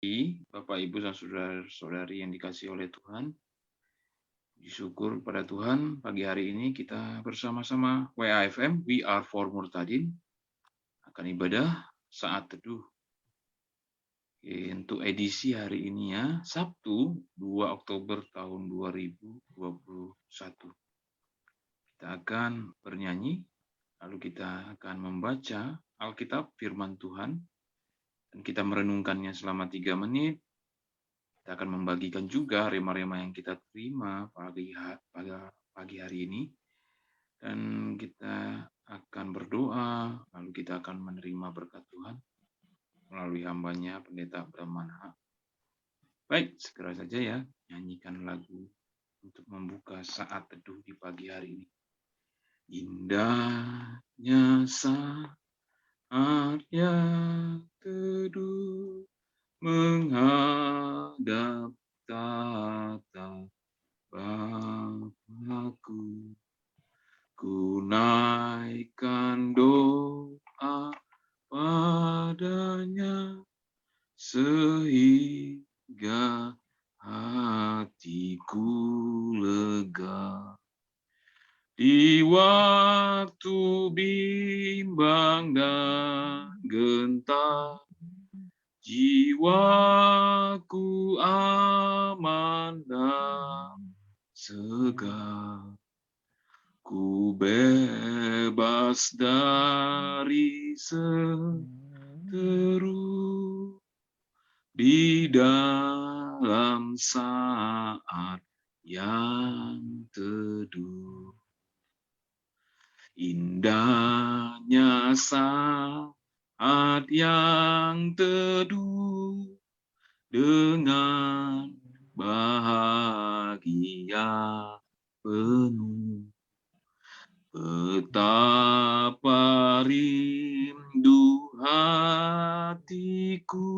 Bapak, Ibu, dan saudara-saudari yang dikasihi oleh Tuhan. Syukur pada Tuhan, pagi hari ini kita bersama-sama WAFM, We Are For Murtadin, akan ibadah saat teduh. Untuk edisi hari ini ya, Sabtu 2 Oktober tahun 2021. Kita akan bernyanyi, lalu kita akan membaca Alkitab firman Tuhan, dan kita merenungkannya selama 3 menit. Kita akan membagikan juga rema-rema yang kita terima pagi hari ini. Dan kita akan berdoa, lalu kita akan menerima berkat Tuhan melalui hambanya Pendeta Abraham Manha. Baik, segera saja ya, nyanyikan lagu untuk membuka saat teduh di pagi hari ini. Indahnya saat yang teduh menghadap tata Bapa-Ku, ku naikkan doa padanya sehingga hatiku lega. Di waktu bimbang dan gentar, jiwaku aman dan segar. Ku bebas dari seteru di dalam saat yang teduh. Indahnya saat yang teduh dengan bahagia penuh. Betapa rindu hatiku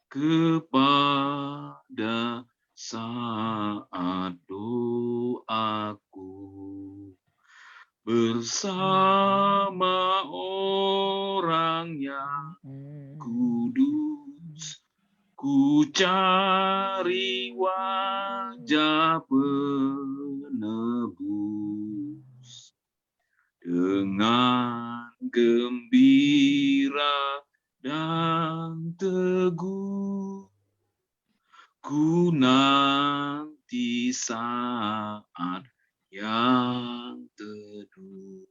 kepada saat doaku bersama orang yang kudus. Ku cari wajah penebus dengan gembira dan teguh. Ku nanti saat yang teduh.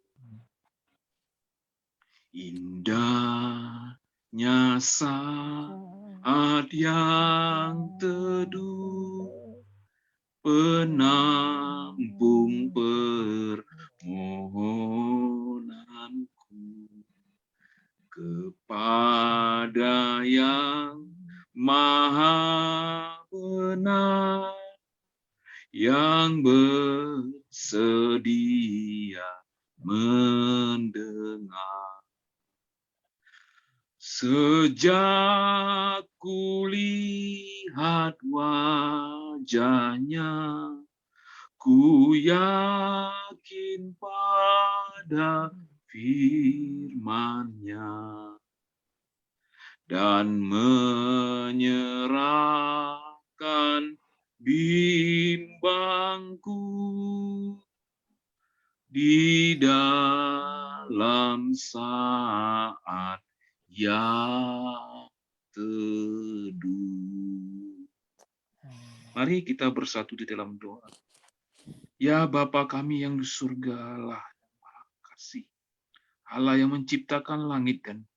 Indahnya saat yang teduh, penampung permohonanku kepada yang Maha Benar, yang bersedia mendengar. Sejak kulihat wajahnya, ku yakin pada firman-Nya dan menyerahkan bimbangku di dalam saat yang teduh. Mari kita bersatu di dalam doa. Ya Bapa kami yang di surga, Allah yang Maha Kasih, Allah yang menciptakan langit dan bumi.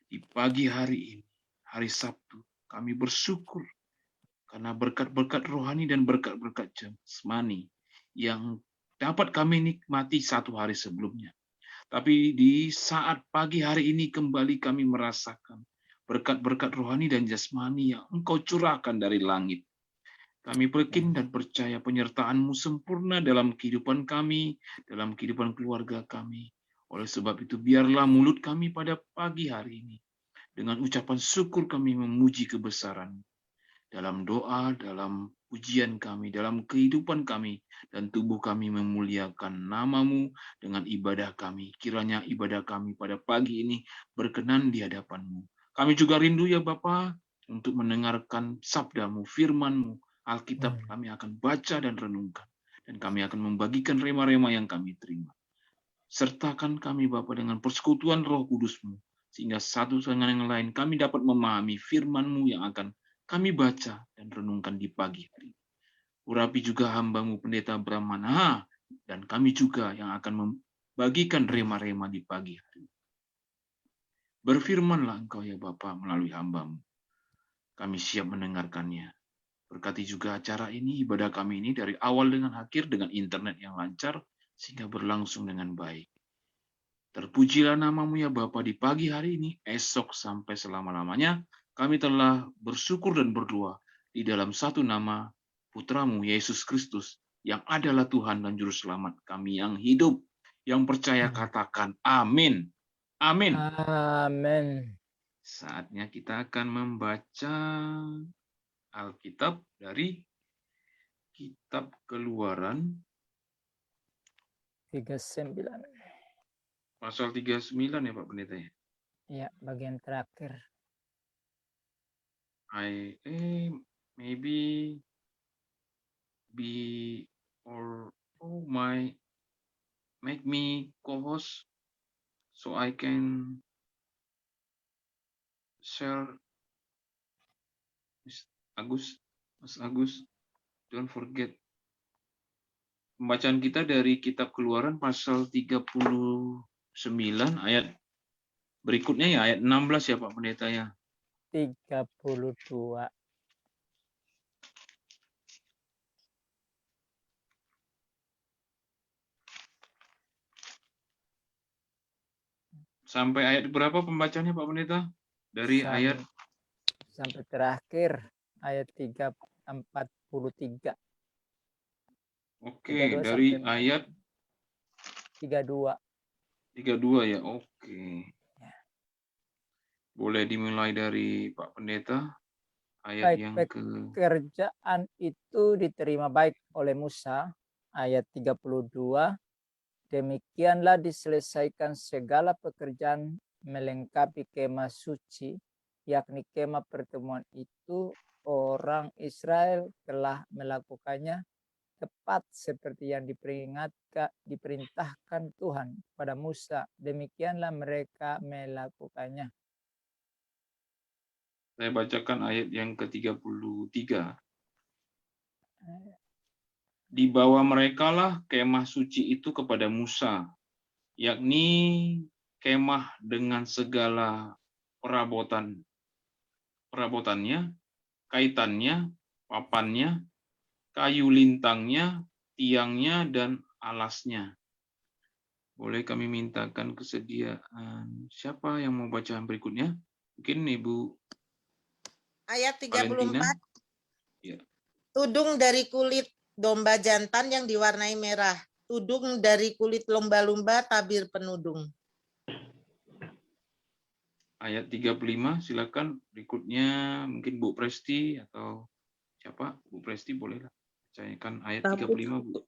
Di pagi hari ini, hari Sabtu, kami bersyukur karena berkat-berkat rohani dan berkat-berkat jasmani yang dapat kami nikmati satu hari sebelumnya. Tapi di saat pagi hari ini kembali kami merasakan berkat-berkat rohani dan jasmani yang Engkau curahkan dari langit. Kami yakin dan percaya penyertaan-Mu sempurna dalam kehidupan kami, dalam kehidupan keluarga kami. Oleh sebab itu, biarlah mulut kami pada pagi hari ini, dengan ucapan syukur kami memuji kebesaran dalam doa, dalam pujian kami, dalam kehidupan kami, dan tubuh kami memuliakan nama-Mu dengan ibadah kami. Kiranya ibadah kami pada pagi ini berkenan di hadapan-Mu. Kami juga rindu ya Bapa untuk mendengarkan sabda-Mu, firman-Mu, Alkitab kami akan baca dan renungkan. Dan kami akan membagikan rema-rema yang kami terima. Sertakan kami Bapa dengan persekutuan Roh Kudus-Mu, sehingga satu dengan yang lain kami dapat memahami firman-Mu yang akan kami baca dan renungkan di pagi hari. Urapi juga hamba-Mu Pendeta Brahmana, dan kami juga yang akan membagikan rema-rema di pagi hari. Berfirmanlah Engkau ya Bapa melalui hamba-Mu. Kami siap mendengarkannya. Berkati juga acara ini, ibadah kami ini dari awal dengan akhir dengan internet yang lancar, sehingga berlangsung dengan baik. Terpujilah nama-Mu ya Bapa di pagi hari ini, esok sampai selama-lamanya. Kami telah bersyukur dan berdoa di dalam satu nama Putra-Mu, Yesus Kristus, yang adalah Tuhan dan Juru Selamat kami yang hidup. Yang percaya katakan amin. Amin. Amin. Saatnya kita akan membaca Alkitab dari Kitab Keluaran 39. pasal 39 ya Pak Pendeta ya? Ya, bagian terakhir. Maybe be or make me co-host so I can share. Mas Agus, don't forget. Pembacaan kita dari Kitab Keluaran pasal 39 ayat berikutnya ya, ayat 16 ya Pak Pendeta ya. 32. Sampai ayat berapa pembacaannya Pak Pendeta? Dari ayat sampai terakhir ayat 43. Oke, dari ayat 32. 32 ya. Oke. Boleh dimulai dari Pak Pendeta ayat Baik, yang pekerjaan itu diterima baik oleh Musa, ayat 32. Demikianlah diselesaikan segala pekerjaan melengkapi kemah suci, yakni kemah pertemuan itu. Orang Israel telah melakukannya tepat seperti yang diperintahkan Tuhan pada Musa. Demikianlah mereka melakukannya. Saya bacakan ayat yang ke-33. Dibawa merekalah kemah suci itu kepada Musa, yakni kemah dengan segala perabotannya, kaitannya, papannya, kayu lintangnya, tiangnya, dan alasnya. Boleh kami mintakan kesediaan. Siapa yang mau baca berikutnya? Mungkin Ibu ayat 34. Valentina. Ya. Tudung dari kulit domba jantan yang diwarnai merah. Tudung dari kulit lumba-lumba tabir penudung. Ayat 35, silakan. Berikutnya mungkin Bu Presti atau siapa? Bu Presti bolehlah. Bacakan ayat 35, Bu.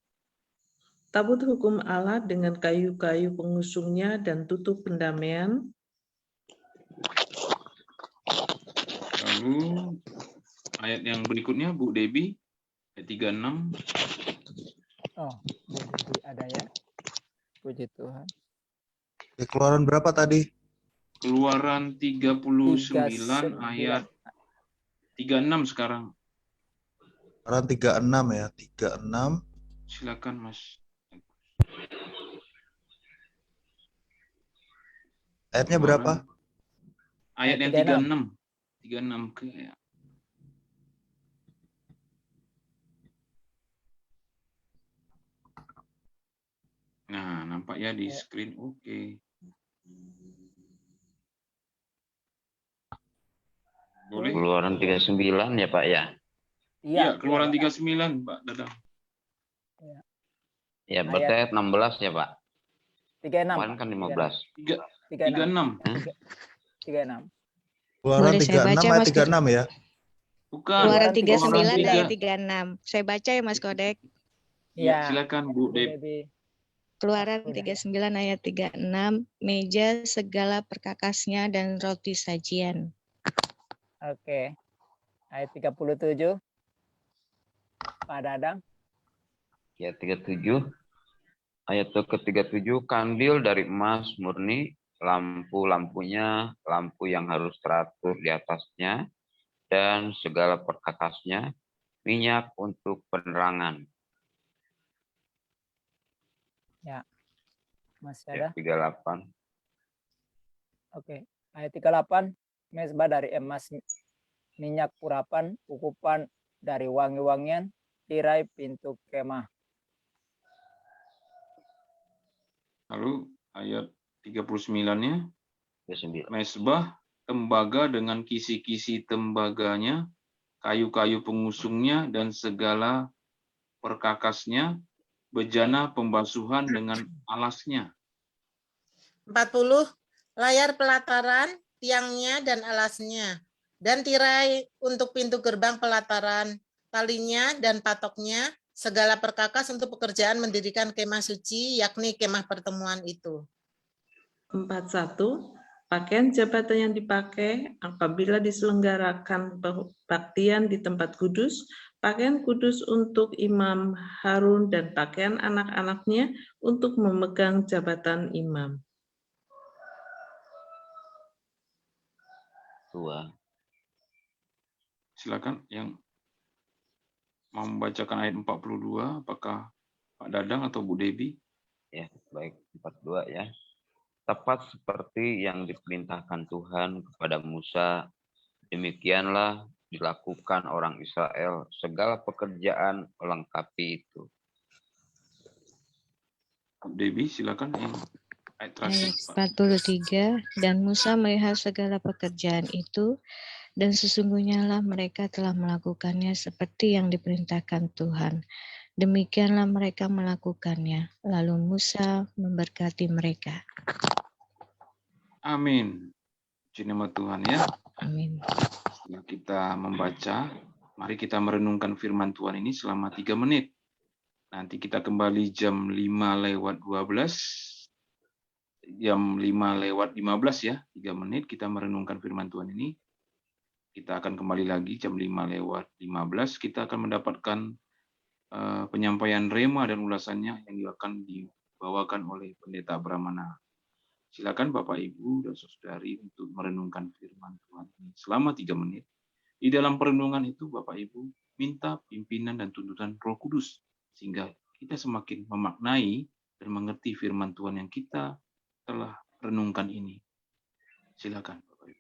Tabut hukum Allah dengan kayu-kayu pengusungnya dan tutup pendamaian. Lalu ayat yang berikutnya Bu Debi, ayat 36. Oh, Bu Debi ada ya. Puji Tuhan. Keluaran berapa tadi? Keluaran 39 ayat 36 sekarang. Keluaran 36 ya, 36. Silakan Mas. Ayatnya berapa? Ayat yang 36. 36 ke ya. Nah, nampak ya di screen. Oke. Boleh? Keluaran 39 ya Pak ya? Iya, Keluaran 39 Pak Dadang. Ya, berarti ayat 16 ya Pak? 36. Kemarin kan 15. 36. 36. Keluaran 36 ayat 36 ya? Bukan. Keluaran 39 ayat 36. Saya baca ya Mas Kodek. Ya, silakan Bu Deb. Keluaran 39 ayat 36, meja segala perkakasnya dan roti sajian. Oke. Ayat 37. Pak Dadang. Ya, 37. Ayat ke-37, kandil dari emas murni, lampu-lampunya, lampu yang harus teratur di atasnya, dan segala perkakasnya, minyak untuk penerangan. Ya. Masih Ya, ada? 38. Oke. Ayat 38. Mesbah dari emas, minyak urapan, ukupan dari wangi-wangian, tirai pintu kemah. Lalu ayat 39-nya, 39. mesbah, tembaga dengan kisi-kisi tembaganya, kayu-kayu pengusungnya, dan segala perkakasnya, bejana pembasuhan dengan alasnya. 40. Layar pelataran, tiangnya dan alasnya, dan tirai untuk pintu gerbang pelataran, talinya dan patoknya, segala perkakas untuk pekerjaan mendirikan kemah suci, yakni kemah pertemuan itu. 41. Pakaian jabatan yang dipakai apabila diselenggarakan baktian di tempat kudus, pakaian kudus untuk Imam Harun dan pakaian anak-anaknya untuk memegang jabatan imam. 2. Silakan yang mau membacakan ayat 42, apakah Pak Dadang atau Bu Debi? Ya, baik. 42 ya. Tepat seperti yang diperintahkan Tuhan kepada Musa, demikianlah dilakukan orang Israel, segala pekerjaan melengkapi itu. Bu Debi, silakan yang ayat terakhir. Ayat 43, dan Musa melihat segala pekerjaan itu, dan sesungguhnya lah mereka telah melakukannya seperti yang diperintahkan Tuhan. Demikianlah mereka melakukannya. Lalu Musa memberkati mereka. Amin. Puji nama Tuhan ya. Amin. Setelah kita membaca, mari kita merenungkan firman Tuhan ini selama 3 menit. Nanti kita kembali jam 5:12. Jam 5:15 ya. 3 menit kita merenungkan firman Tuhan ini. Kita akan kembali lagi jam 5:15. Kita akan mendapatkan penyampaian rema dan ulasannya yang akan dibawakan oleh Pendeta Brahmana. Silakan Bapak Ibu dan Saudari untuk merenungkan firman Tuhan ini selama 3 menit. Di dalam perenungan itu Bapak Ibu minta pimpinan dan tuntunan Roh Kudus sehingga kita semakin memaknai dan mengerti firman Tuhan yang kita telah renungkan ini. Silakan Bapak Ibu.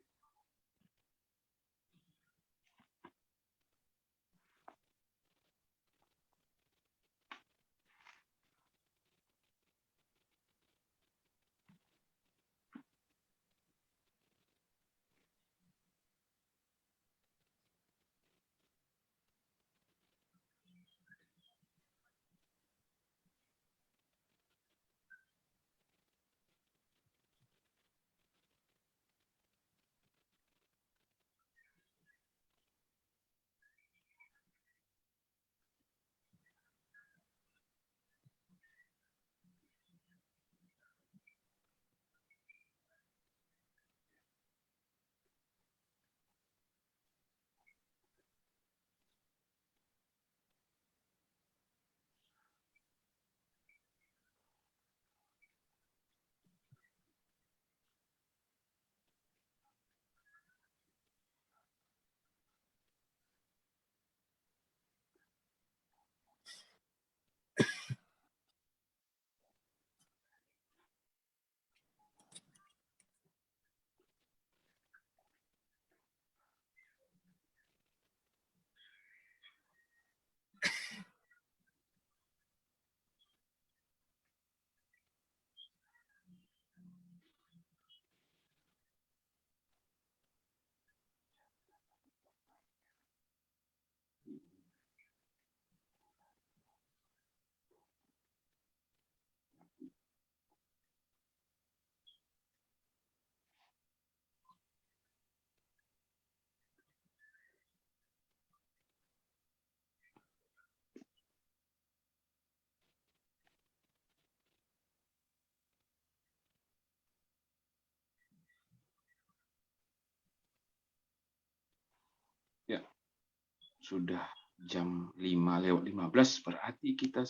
sudah jam 5:15, berarti kita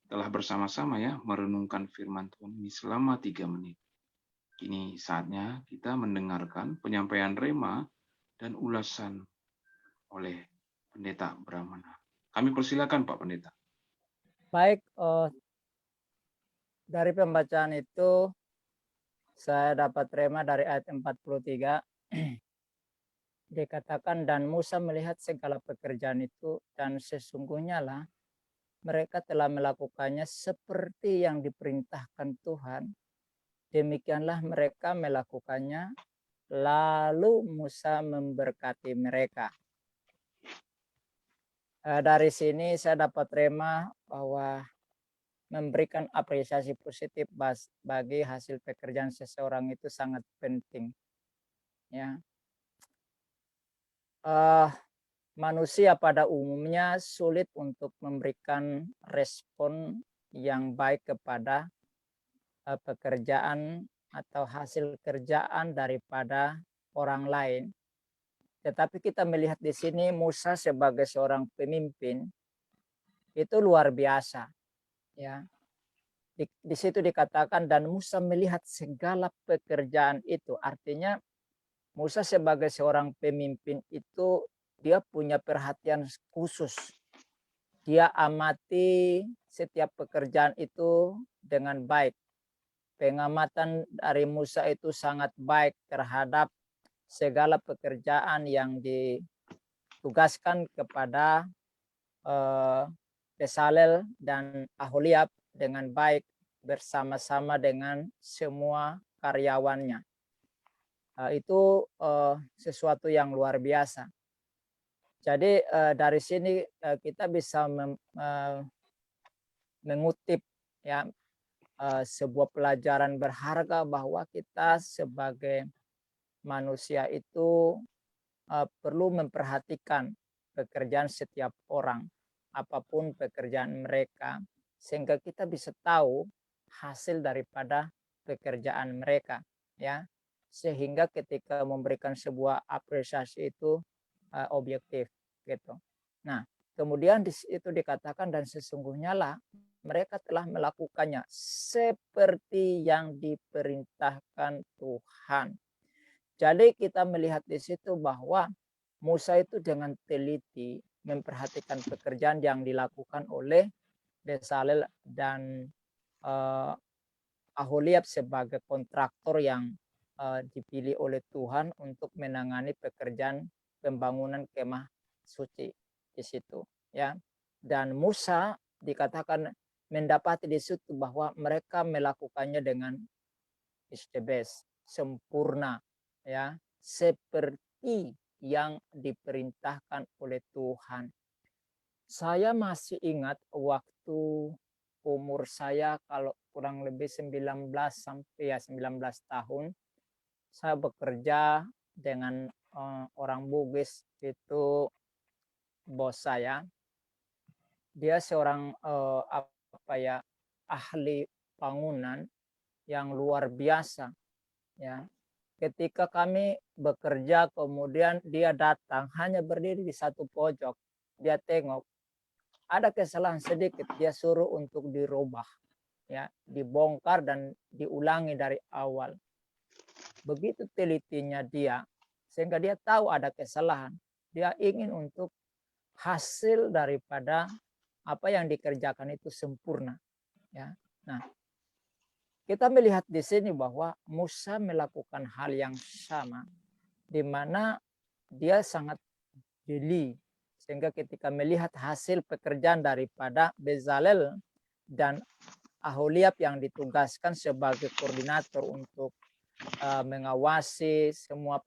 telah bersama-sama ya merenungkan firman Tuhan ini selama 3 menit. Kini saatnya kita mendengarkan penyampaian rema dan ulasan oleh Pendeta Brahmana. Kami persilakan Pak Pendeta. Baik, dari pembacaan itu saya dapat rema dari ayat 43. Dikatakan, dan Musa melihat segala pekerjaan itu, dan sesungguhnya lah mereka telah melakukannya seperti yang diperintahkan Tuhan. Demikianlah mereka melakukannya, lalu Musa memberkati mereka. Dari sini saya dapat rema bahwa memberikan apresiasi positif bagi hasil pekerjaan seseorang itu sangat penting. Ya, manusia pada umumnya sulit untuk memberikan respon yang baik kepada pekerjaan atau hasil kerjaan daripada orang lain. Tetapi kita melihat di sini Musa sebagai seorang pemimpin itu luar biasa. Ya, di situ dikatakan, dan Musa melihat segala pekerjaan itu. Artinya Musa sebagai seorang pemimpin itu dia punya perhatian khusus. Dia amati setiap pekerjaan itu dengan baik. Pengamatan dari Musa itu sangat baik terhadap segala pekerjaan yang ditugaskan kepada Bezalel dan Aholiab dengan baik bersama-sama dengan semua karyawannya. Itu sesuatu yang luar biasa. Jadi dari sini kita bisa mengutip ya sebuah pelajaran berharga bahwa kita sebagai manusia itu perlu memperhatikan pekerjaan setiap orang, apapun pekerjaan mereka, sehingga kita bisa tahu hasil daripada pekerjaan mereka, ya, sehingga ketika memberikan sebuah apresiasi itu objektif, gitu. Nah, kemudian di situ dikatakan, dan sesungguhnya lah mereka telah melakukannya seperti yang diperintahkan Tuhan. Jadi kita melihat di situ bahwa Musa itu dengan teliti memperhatikan pekerjaan yang dilakukan oleh Bezalel dan Aholiab sebagai kontraktor yang dipilih oleh Tuhan untuk menangani pekerjaan pembangunan kemah suci di situ, ya. Dan Musa dikatakan mendapati di situ bahwa mereka melakukannya dengan is the best, sempurna, ya, seperti yang diperintahkan oleh Tuhan. Saya masih ingat waktu umur saya kalau kurang lebih 19 sampai 19 tahun, saya bekerja dengan orang Bugis, itu bos saya. Dia seorang ahli bangunan yang luar biasa, ya. Ketika kami bekerja, kemudian dia datang hanya berdiri di satu pojok, dia tengok ada kesalahan sedikit, dia suruh untuk dirubah, ya, dibongkar dan diulangi dari awal. Begitu telitinya dia, sehingga dia tahu ada kesalahan. Dia ingin untuk hasil daripada apa yang dikerjakan itu sempurna, ya. Nah, kita melihat di sini bahwa Musa melakukan hal yang sama, di mana dia sangat jeli, sehingga ketika melihat hasil pekerjaan daripada Bezalel dan Aholiab yang ditugaskan sebagai koordinator untuk mengawasi semua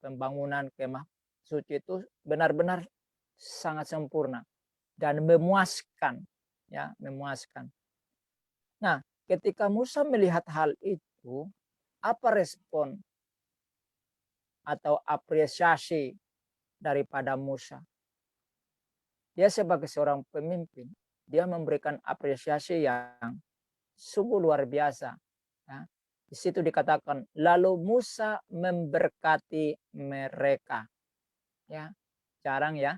pembangunan kemah suci itu benar-benar sangat sempurna dan memuaskan, ya, memuaskan. Nah, ketika Musa melihat hal itu, apa respon atau apresiasi daripada Musa? Dia sebagai seorang pemimpin, dia memberikan apresiasi yang sungguh luar biasa. Ya. Di situ dikatakan, lalu Musa memberkati mereka. Ya, jarang ya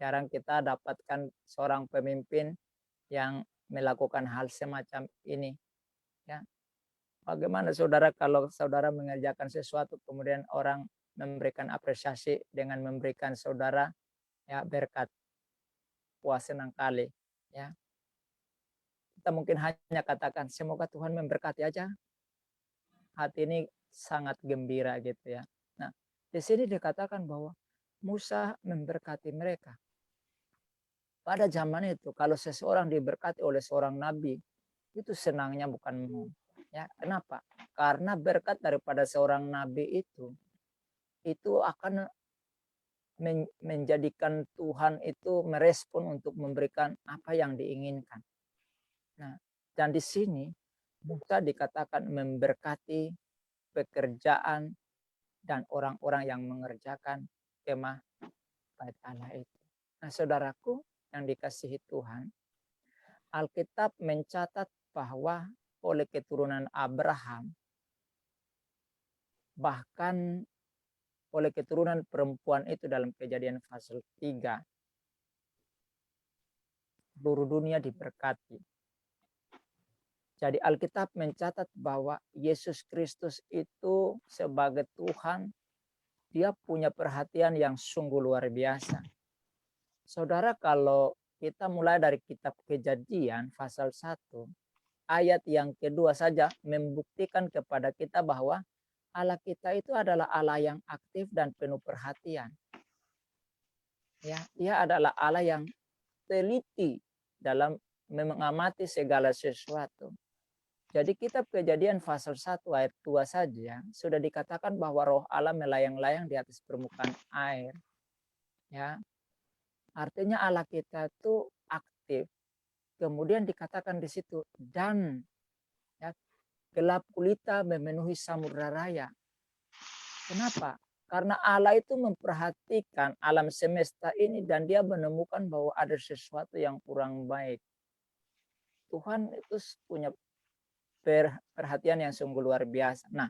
Jarang kita dapatkan seorang pemimpin yang melakukan hal semacam ini. Ya, bagaimana saudara kalau saudara mengerjakan sesuatu kemudian orang memberikan apresiasi dengan memberikan saudara ya berkat. Wah, senang kali ya. Kita mungkin hanya katakan semoga Tuhan memberkati aja. Hati ini sangat gembira gitu ya. Nah, di sini dikatakan bahwa Musa memberkati mereka. Pada zaman itu kalau seseorang diberkati oleh seorang nabi, itu senangnya bukan main. Ya, kenapa? Karena berkat daripada seorang nabi itu akan menjadikan Tuhan itu merespon untuk memberikan apa yang diinginkan. Nah, dan di sini Musa dikatakan memberkati pekerjaan dan orang-orang yang mengerjakan kemah bait Allah itu. Nah, saudaraku yang dikasihi Tuhan, Alkitab mencatat bahwa oleh keturunan Abraham, bahkan oleh keturunan perempuan itu dalam Kejadian pasal 3, seluruh dunia diberkati. Jadi Alkitab mencatat bahwa Yesus Kristus itu sebagai Tuhan, dia punya perhatian yang sungguh luar biasa. Saudara, kalau kita mulai dari kitab Kejadian pasal 1, ayat yang kedua saja membuktikan kepada kita bahwa Allah kita itu adalah Allah yang aktif dan penuh perhatian. Ya, dia adalah Allah yang teliti dalam mengamati segala sesuatu. Jadi kitab Kejadian pasal 1 ayat 2 saja sudah dikatakan bahwa roh Allah melayang-layang di atas permukaan air. Ya. Artinya Allah kita itu aktif. Kemudian dikatakan di situ dan ya, gelap gulita memenuhi samudra raya. Kenapa? Karena Allah itu memperhatikan alam semesta ini dan dia menemukan bahwa ada sesuatu yang kurang baik. Tuhan itu punya perhatian yang sungguh luar biasa. Nah,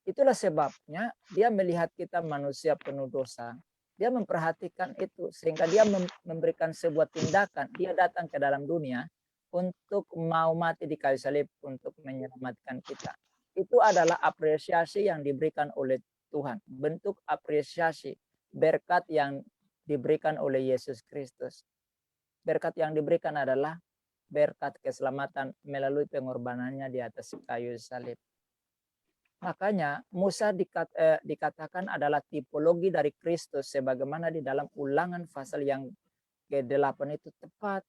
itulah sebabnya dia melihat kita manusia penuh dosa. Dia memperhatikan itu sehingga dia memberikan sebuah tindakan. Dia datang ke dalam dunia untuk mau mati di kayu salib untuk menyelamatkan kita. Itu adalah apresiasi yang diberikan oleh Tuhan. Bentuk apresiasi berkat yang diberikan oleh Yesus Kristus. Berkat yang diberikan adalah berkat keselamatan melalui pengorbanannya di atas kayu salib. Makanya Musa dikatakan adalah tipologi dari Kristus sebagaimana di dalam Ulangan pasal yang ke-8 itu tepat.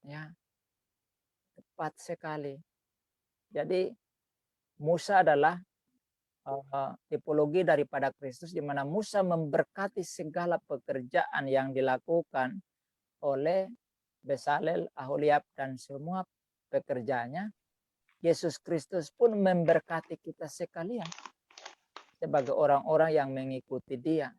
Ya. Tepat sekali. Jadi Musa adalah tipologi daripada Kristus di mana Musa memberkati segala pekerjaan yang dilakukan oleh Bezalel, Aholiab dan semua pekerjaannya. Yesus Kristus pun memberkati kita sekalian sebagai orang-orang yang mengikuti dia.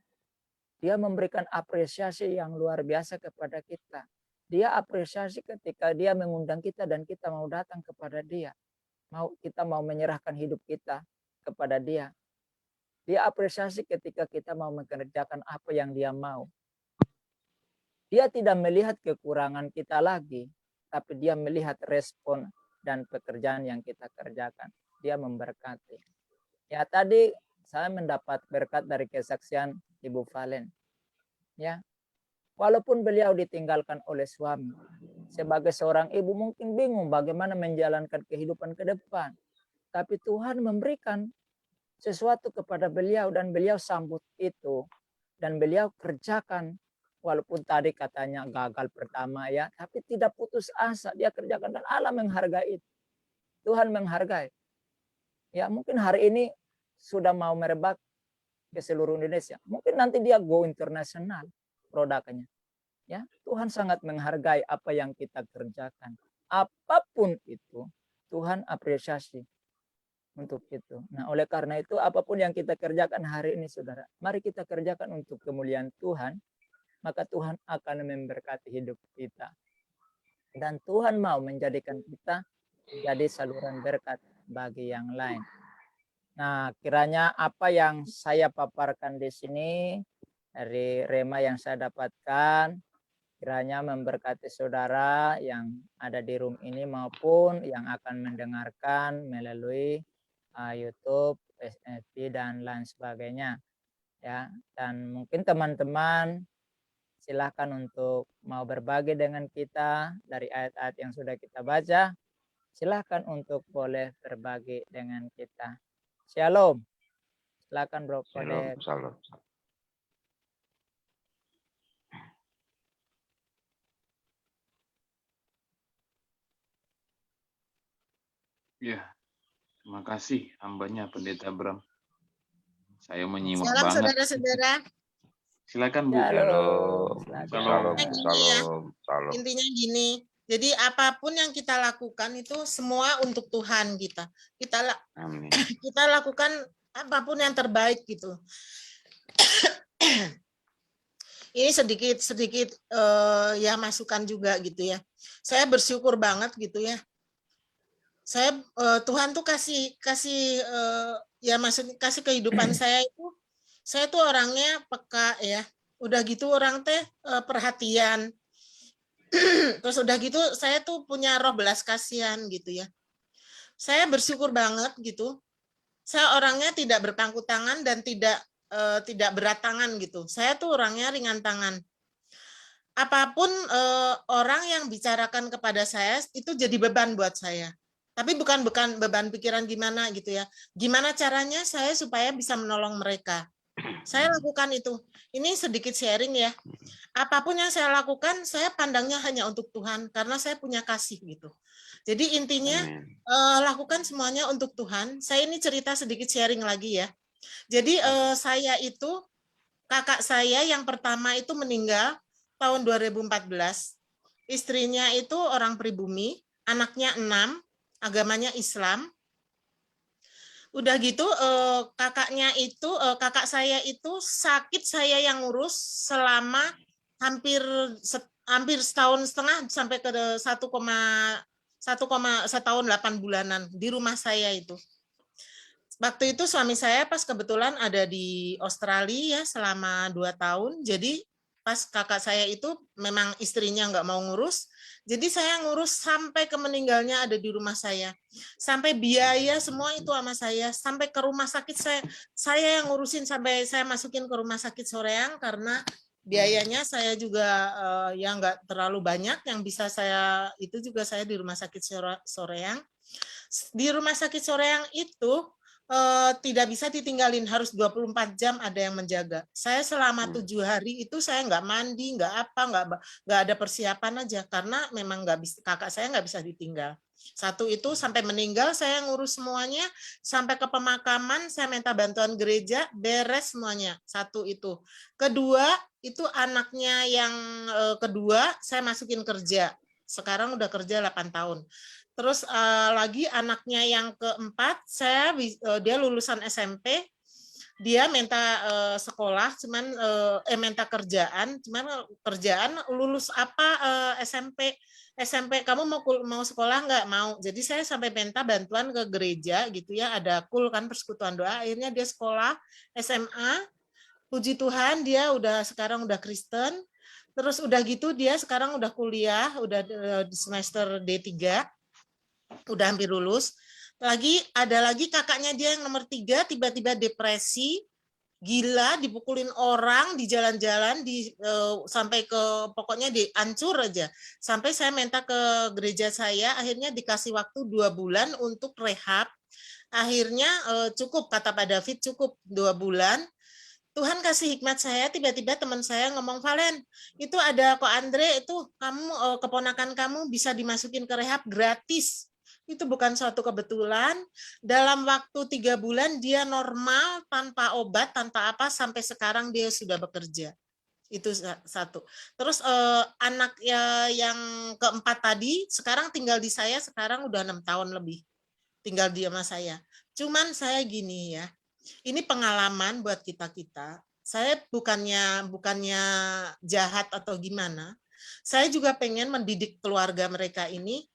Dia memberikan apresiasi yang luar biasa kepada kita. Dia apresiasi ketika dia mengundang kita dan kita mau datang kepada dia. Kita mau menyerahkan hidup kita kepada dia. Dia apresiasi ketika kita mau mengerjakan apa yang dia mau. Dia tidak melihat kekurangan kita lagi, tapi dia melihat respon dan pekerjaan yang kita kerjakan. Dia memberkati. Ya, tadi saya mendapat berkat dari kesaksian Ibu Valen. Ya. Walaupun beliau ditinggalkan oleh suami, sebagai seorang ibu mungkin bingung bagaimana menjalankan kehidupan ke depan. Tapi Tuhan memberikan sesuatu kepada beliau dan beliau sambut itu dan beliau kerjakan. Walaupun tadi katanya gagal pertama ya, tapi tidak putus asa. Dia kerjakan dan Allah menghargai itu. Tuhan menghargai. Ya, mungkin hari ini sudah mau merebak ke seluruh Indonesia. Mungkin nanti dia go internasional produknya. Ya, Tuhan sangat menghargai apa yang kita kerjakan. Apapun itu, Tuhan apresiasi untuk itu. Nah, oleh karena itu apapun yang kita kerjakan hari ini, saudara, mari kita kerjakan untuk kemuliaan Tuhan. Maka Tuhan akan memberkati hidup kita. Dan Tuhan mau menjadikan kita jadi saluran berkat bagi yang lain. Nah, kiranya apa yang saya paparkan di sini dari rema yang saya dapatkan, kiranya memberkati saudara yang ada di room ini maupun yang akan mendengarkan melalui YouTube, FB, dan lain sebagainya. Ya, dan mungkin teman-teman silahkan untuk mau berbagi dengan kita dari ayat-ayat yang sudah kita baca. Silahkan untuk boleh berbagi dengan kita. Shalom. Silahkan Bro Shalom, Kodet. shalom. Ya, terima kasih hambanya Pendeta Bram. Saya menyimak Salam banget. saudara-saudara. Silakan Bu. Shalom, Shalom. shalom, shalom. Intinya gini, jadi apapun yang kita lakukan itu semua untuk Tuhan kita. Amin. Kita lakukan apapun yang terbaik gitu. Ini sedikit ya masukan juga gitu ya. Saya bersyukur banget gitu ya. Saya Tuhan tuh kasih ya maksud kasih kehidupan saya tuh orangnya peka ya. Udah gitu orang teh perhatian. Terus udah gitu saya tuh punya roh belas kasihan gitu ya. Saya bersyukur banget gitu. Saya orangnya tidak berpangku tangan dan tidak berat tangan gitu. Saya tuh orangnya ringan tangan. Apapun orang yang bicarakan kepada saya itu jadi beban buat saya. Tapi bukan beban pikiran gimana gitu ya. Gimana caranya saya supaya bisa menolong mereka. Saya lakukan itu. Ini sedikit sharing ya. Apapun yang saya lakukan, saya pandangnya hanya untuk Tuhan karena saya punya kasih gitu. Jadi intinya lakukan semuanya untuk Tuhan. Saya ini cerita sedikit sharing lagi ya. Jadi saya itu kakak saya yang pertama itu meninggal tahun 2014. Istrinya itu orang pribumi, anaknya 6, agamanya Islam. Udah gitu kakak saya itu sakit, saya yang ngurus selama hampir setahun setengah sampai ke 1,8 bulanan di rumah saya itu. Waktu itu suami saya pas kebetulan ada di Australia ya selama 2 tahun. Jadi pas kakak saya itu memang istrinya nggak mau ngurus. Jadi saya ngurus sampai ke meninggalnya ada di rumah saya. Sampai biaya semua itu sama saya. Sampai ke rumah sakit saya yang ngurusin sampai saya masukin ke rumah sakit Soreang karena biayanya saya juga yang nggak terlalu banyak yang bisa saya itu juga saya di rumah sakit Soreang. Di rumah sakit Soreang itu tidak bisa ditinggalin, harus 24 jam ada yang menjaga. Saya selama 7 hari itu saya nggak mandi, nggak ada persiapan aja karena memang nggak bisa, kakak saya nggak bisa ditinggal. Satu itu sampai meninggal saya ngurus semuanya, sampai ke pemakaman saya minta bantuan gereja, beres semuanya. Satu itu. Kedua itu anaknya yang kedua saya masukin kerja. Sekarang udah kerja 8 tahun. Terus lagi anaknya yang keempat, dia lulusan SMP, dia minta sekolah, minta kerjaan, cuman kerjaan lulus apa SMP kamu mau sekolah nggak? Mau. Jadi saya sampai minta bantuan ke gereja gitu ya, ada KUL kan Persekutuan Doa, akhirnya dia sekolah SMA. Puji Tuhan dia sekarang udah Kristen. Terus udah gitu dia sekarang udah kuliah, udah di semester D3. Udah hampir lulus. Ada lagi kakaknya dia yang nomor 3 tiba-tiba depresi, gila, dipukulin orang di jalan-jalan, sampai ke pokoknya dihancur aja. Sampai saya minta ke gereja saya, akhirnya dikasih waktu 2 bulan untuk rehab. Akhirnya cukup, kata Pak David, cukup 2 bulan. Tuhan kasih hikmat saya, tiba-tiba teman saya ngomong, Valen, itu ada kok Andre, itu kamu keponakan kamu bisa dimasukin ke rehab gratis. Itu bukan suatu kebetulan. Dalam waktu 3 bulan dia normal, tanpa obat, tanpa apa, sampai sekarang dia sudah bekerja. Itu satu. Terus anak yang keempat tadi, sekarang tinggal di saya, sekarang udah 6 tahun lebih. Tinggal di sama saya. Cuman saya gini ya, ini pengalaman buat kita-kita. Saya bukannya jahat atau gimana. Saya juga pengen mendidik keluarga mereka ini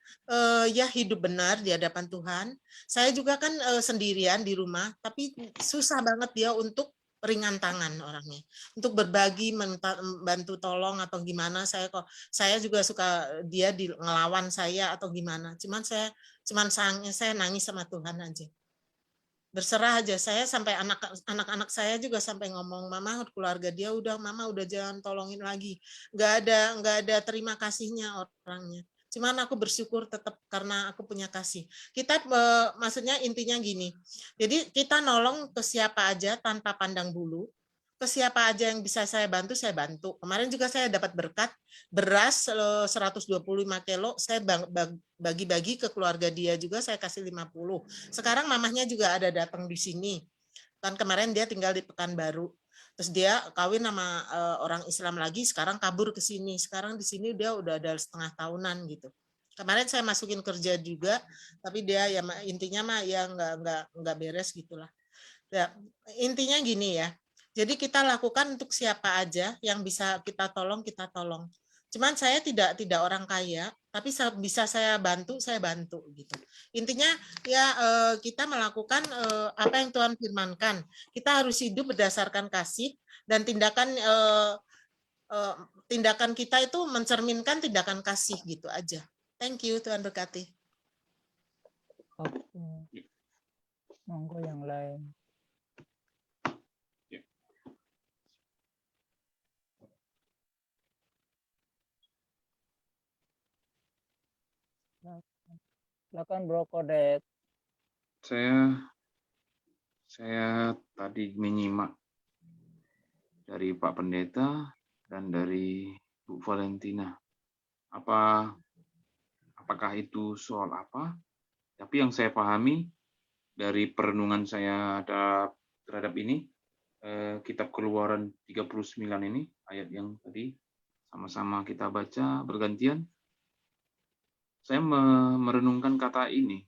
ya hidup benar di hadapan Tuhan. Saya juga kan sendirian di rumah, tapi susah banget dia untuk ringan tangan orangnya. Untuk berbagi, bantu tolong atau gimana, saya juga suka dia ngelawan saya atau gimana. Saya nangis sama Tuhan aja. Berserah aja. Saya sampai anak-anak saya juga sampai ngomong, mama, keluarga dia mama udah jangan tolongin lagi. Nggak ada terima kasihnya orangnya. Cuman aku bersyukur tetap karena aku punya kasih. Kita maksudnya intinya gini. Jadi kita nolong ke siapa aja tanpa pandang bulu. Ke siapa aja yang bisa saya bantu, saya bantu. Kemarin juga saya dapat berkat beras 125 kilo, saya bagi-bagi ke keluarga dia juga, saya kasih 50. Sekarang mamahnya juga ada datang di sini. Kan kemarin dia tinggal di Pekanbaru. Terus dia kawin sama orang Islam lagi, sekarang kabur ke sini. Sekarang di sini dia udah ada setengah tahunan gitu. Kemarin saya masukin kerja juga, tapi dia ya intinya mah ya nggak beres gitulah. Ya, intinya gini ya. Jadi kita lakukan untuk siapa aja yang bisa kita tolong, kita tolong. Cuman saya tidak orang kaya, tapi bisa saya bantu gitu. Intinya ya kita melakukan apa yang Tuhan firmankan. Kita harus hidup berdasarkan kasih dan tindakan kita itu mencerminkan tindakan kasih gitu aja. Thank you, Tuhan berkati. Oke. Monggo yang lain. Silakan Bro Kodet. Saya tadi menyimak dari Pak Pendeta dan dari Bu Valentina. Apakah itu soal apa? Tapi yang saya pahami dari perenungan saya terhadap ini, kitab Keluaran 39 ini, ayat yang tadi sama-sama kita baca bergantian, saya merenungkan kata ini,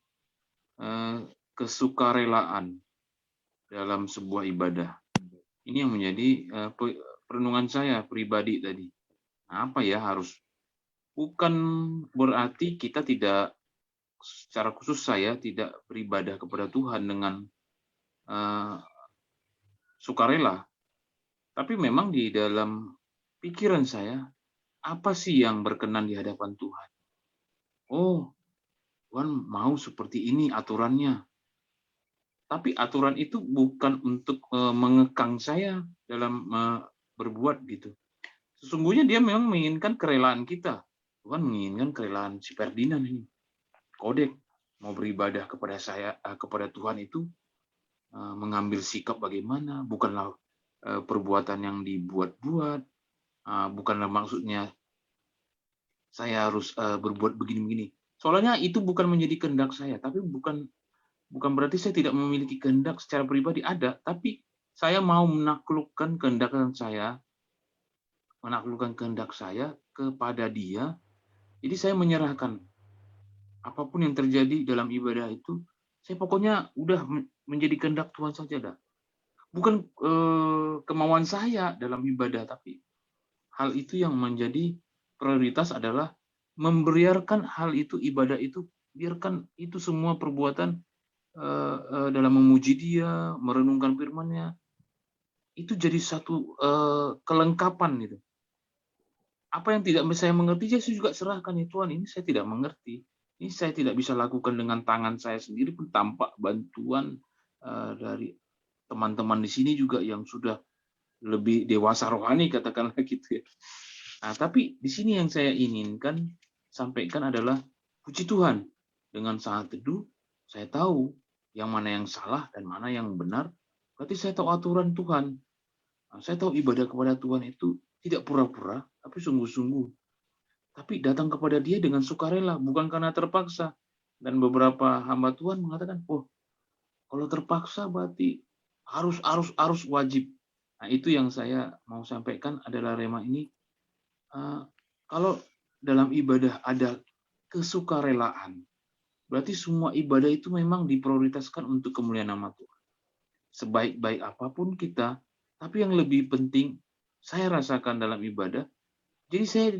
kesukarelaan dalam sebuah ibadah. Ini yang menjadi perenungan saya pribadi tadi. Nah, apa ya bukan berarti kita tidak, secara khusus saya tidak beribadah kepada Tuhan dengan sukarela. Tapi memang di dalam pikiran saya, apa sih yang berkenan di hadapan Tuhan? Oh, Tuhan mau seperti ini aturannya. Tapi aturan itu bukan untuk mengekang saya dalam berbuat gitu. Sesungguhnya dia memang menginginkan kerelaan kita. Tuhan menginginkan kerelaan si Ferdinand ini. Kodek mau beribadah kepada Tuhan itu mengambil sikap bagaimana, bukanlah perbuatan yang dibuat-buat, bukanlah maksudnya saya harus berbuat begini-begini. Soalnya itu bukan menjadi kehendak saya, tapi bukan berarti saya tidak memiliki kehendak secara pribadi, ada, tapi saya mau menaklukkan kehendak saya kepada Dia. Jadi saya menyerahkan apapun yang terjadi dalam ibadah itu, saya pokoknya udah menjadi kehendak Tuhan saja dah. Bukan kemauan saya dalam ibadah, tapi hal itu yang menjadi prioritas adalah membiarkan hal itu, ibadah itu, biarkan itu semua perbuatan dalam memuji Dia, merenungkan firman-Nya, itu jadi satu kelengkapan gitu. Apa yang tidak saya mengerti, saya juga serahkan ya Tuhan, ini saya tidak mengerti. Ini saya tidak bisa lakukan dengan tangan saya sendiri pun tanpa bantuan dari teman-teman di sini juga yang sudah lebih dewasa rohani, katakanlah gitu ya. Nah, tapi di sini yang saya inginkan sampaikan adalah puji Tuhan. Dengan sangat teduh, saya tahu yang mana yang salah dan mana yang benar. Berarti saya tahu aturan Tuhan. Nah, saya tahu ibadah kepada Tuhan itu tidak pura-pura, tapi sungguh-sungguh. Tapi datang kepada Dia dengan sukarela, bukan karena terpaksa. Dan beberapa hamba Tuhan mengatakan, oh, kalau terpaksa berarti harus wajib. Nah, itu yang saya mau sampaikan adalah rema ini. Kalau dalam ibadah ada kesukarelaan, berarti semua ibadah itu memang diprioritaskan untuk kemuliaan nama Tuhan. Sebaik-baik apapun kita, tapi yang lebih penting saya rasakan dalam ibadah, jadi saya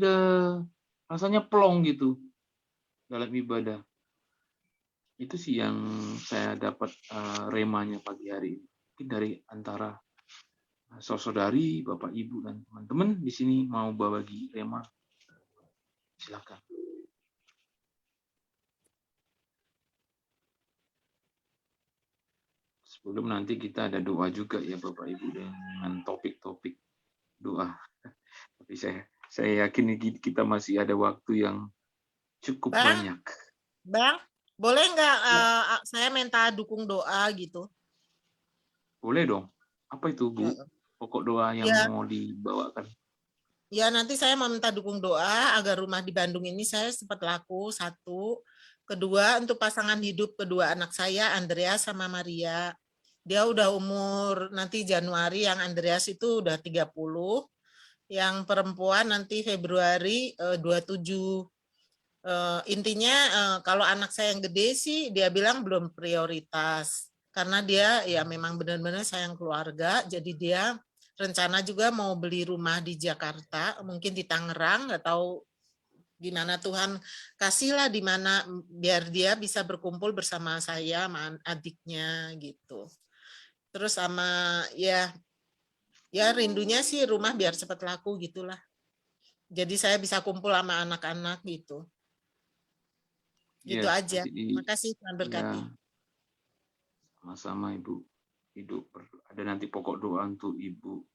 rasanya plong gitu dalam ibadah. Itu sih yang saya dapat remanya pagi hari ini. Mungkin dari antara saudari, Bapak, Ibu, dan teman-teman di sini mau berbagi rema, silakan. Sebelum nanti kita ada doa juga ya Bapak Ibu dengan topik-topik doa. Tapi saya yakin kita masih ada waktu yang cukup banyak. Bang, boleh nggak saya minta dukung doa gitu? Boleh dong. Apa itu Bu? Pokok doa yang mau dibawakan? Ya, nanti saya mau minta dukung doa agar rumah di Bandung ini saya cepat laku, satu. Kedua, untuk pasangan hidup kedua anak saya, Andreas sama Maria. Dia udah umur nanti Januari, yang Andreas itu udah 30. Yang perempuan nanti Februari 27. Intinya kalau anak saya yang gede sih, dia bilang belum prioritas. Karena dia ya memang benar-benar sayang keluarga, jadi dia rencana juga mau beli rumah di Jakarta, mungkin di Tangerang, nggak tahu gimana Tuhan kasihlah di mana biar dia bisa berkumpul bersama saya, sama adiknya gitu. Terus sama ya rindunya sih rumah biar cepat laku gitulah. Jadi saya bisa kumpul sama anak-anak gitu. Gitu aja. Makasih Tuhan berkati. Ya, sama-sama Ibu. Ada nanti pokok doa untuk Ibu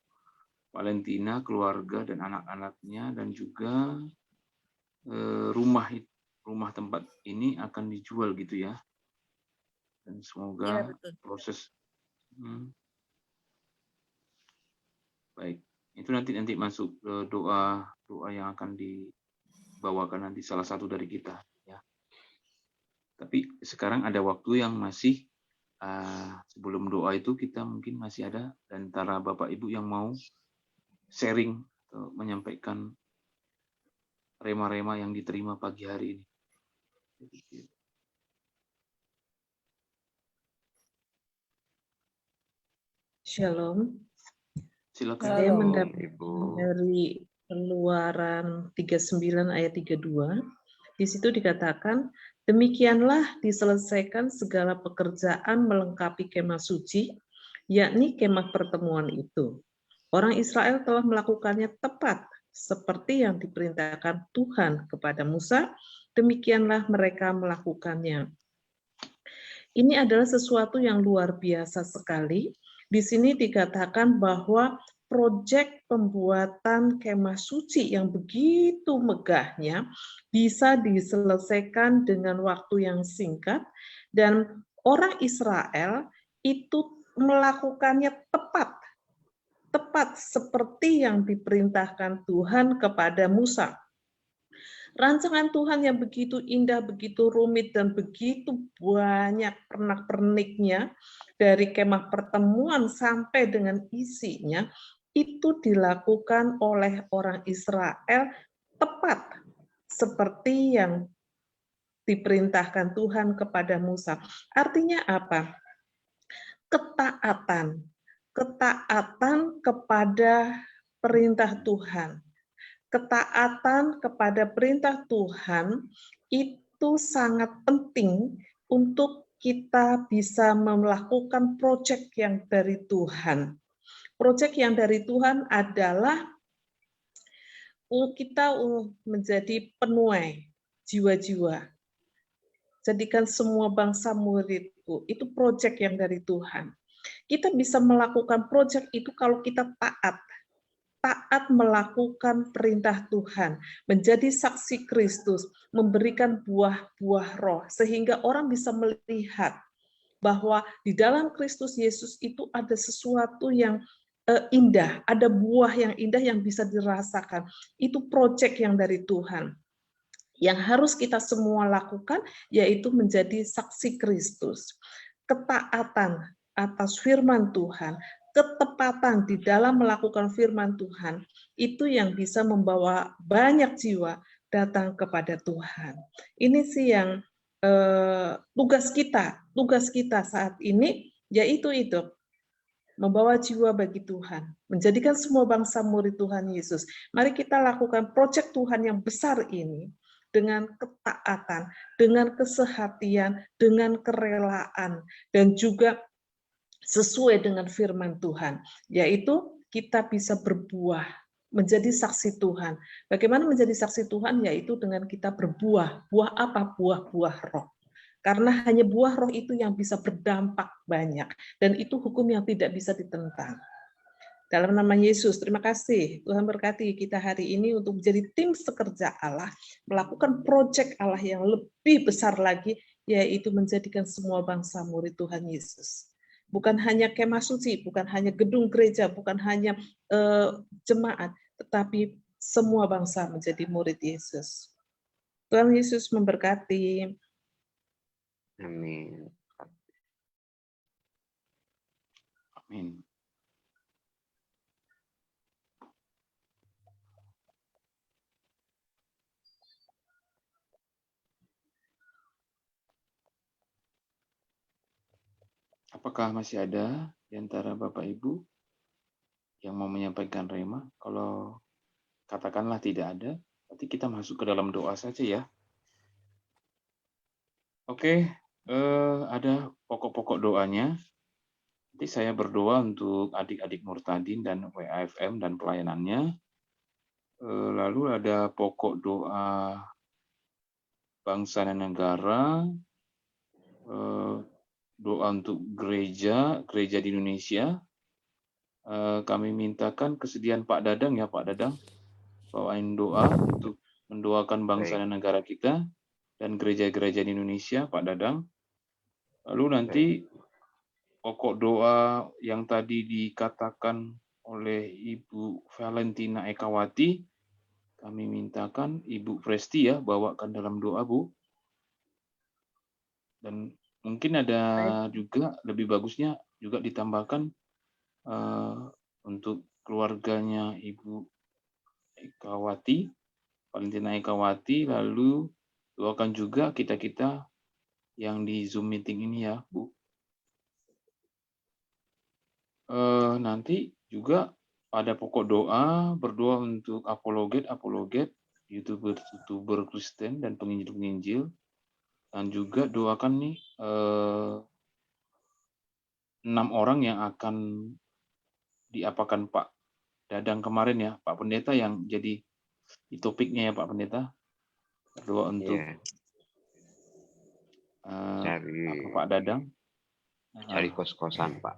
Valentina, keluarga dan anak-anaknya, dan juga rumah tempat ini akan dijual gitu ya. Dan semoga proses baik. Itu nanti masuk ke doa yang akan dibawakan nanti salah satu dari kita ya. Tapi sekarang ada waktu yang masih sebelum doa itu kita mungkin masih ada antara Bapak Ibu yang mau sharing atau menyampaikan rema-rema yang diterima pagi hari ini. Shalom. Silakan. Saya mendapat dari Keluaran 39 ayat 32. Di situ dikatakan, demikianlah diselesaikan segala pekerjaan melengkapi kemah suci, yakni kemah pertemuan itu. Orang Israel telah melakukannya tepat seperti yang diperintahkan Tuhan kepada Musa, demikianlah mereka melakukannya. Ini adalah sesuatu yang luar biasa sekali. Di sini dikatakan bahwa proyek pembuatan kemah suci yang begitu megahnya bisa diselesaikan dengan waktu yang singkat, dan orang Israel itu melakukannya tepat seperti yang diperintahkan Tuhan kepada Musa. Rancangan Tuhan yang begitu indah, begitu rumit, dan begitu banyak pernak-perniknya, dari kemah pertemuan sampai dengan isinya, itu dilakukan oleh orang Israel tepat seperti yang diperintahkan Tuhan kepada Musa. Artinya apa? Ketaatan kepada perintah Tuhan. Ketaatan kepada perintah Tuhan itu sangat penting untuk kita bisa melakukan proyek yang dari Tuhan. Proyek yang dari Tuhan adalah kita menjadi penuai jiwa-jiwa. Jadikan semua bangsa muridku. Itu proyek yang dari Tuhan. Kita bisa melakukan proyek itu kalau kita taat melakukan perintah Tuhan, menjadi saksi Kristus, memberikan buah-buah roh, sehingga orang bisa melihat bahwa di dalam Kristus Yesus itu ada sesuatu yang indah, ada buah yang indah yang bisa dirasakan. Itu proyek yang dari Tuhan. Yang harus kita semua lakukan, yaitu menjadi saksi Kristus. Ketaatan atas firman Tuhan, ketepatan di dalam melakukan firman Tuhan, itu yang bisa membawa banyak jiwa datang kepada Tuhan. Ini sih yang tugas kita saat ini, yaitu itu, membawa jiwa bagi Tuhan, menjadikan semua bangsa murid Tuhan Yesus. Mari kita lakukan proyek Tuhan yang besar ini, dengan ketaatan, dengan kesehatian, dengan kerelaan, dan juga sesuai dengan firman Tuhan, yaitu kita bisa berbuah, menjadi saksi Tuhan. Bagaimana menjadi saksi Tuhan? Yaitu dengan kita berbuah. Buah apa? Buah-buah roh. Karena hanya buah roh itu yang bisa berdampak banyak. Dan itu hukum yang tidak bisa ditentang. Dalam nama Yesus, terima kasih. Tuhan berkati kita hari ini untuk menjadi tim sekerja Allah, melakukan proyek Allah yang lebih besar lagi, yaitu menjadikan semua bangsa murid Tuhan Yesus. Bukan hanya kemah suci, bukan hanya gedung gereja, bukan hanya jemaat, tetapi semua bangsa menjadi murid Yesus. Tuhan Yesus memberkati. Amin. Amin. Apakah masih ada di antara Bapak Ibu yang mau menyampaikan rema? Kalau katakanlah tidak ada, nanti kita masuk ke dalam doa saja ya. Oke, ada pokok-pokok doanya. Nanti saya berdoa untuk adik-adik Murtadin dan WAFM dan pelayanannya. Lalu ada pokok doa bangsa dan negara, doa untuk gereja di Indonesia. Kami mintakan kesediaan Pak Dadang ya, Pak Dadang, bawain doa untuk mendoakan bangsa dan negara kita dan gereja-gereja di Indonesia, Pak Dadang. Lalu nanti pokok doa yang tadi dikatakan oleh Ibu Valentina Ekawati, kami mintakan Ibu Presti ya, bawakan dalam doa, Bu. Dan mungkin ada juga lebih bagusnya juga ditambahkan untuk keluarganya Ibu Ekawati, Valentina Ekawati, lalu doakan juga kita-kita yang di Zoom meeting ini ya, Bu. Nanti juga ada pokok doa, berdoa untuk apologet, YouTuber Kristen dan penginjil-penginjil, dan juga doakan nih 6 orang yang akan diapakan Pak Dadang kemarin ya, Pak Pendeta yang jadi topiknya ya Pak Pendeta. Berdoa untuk Pak Dadang. Cari kos-kosan Pak.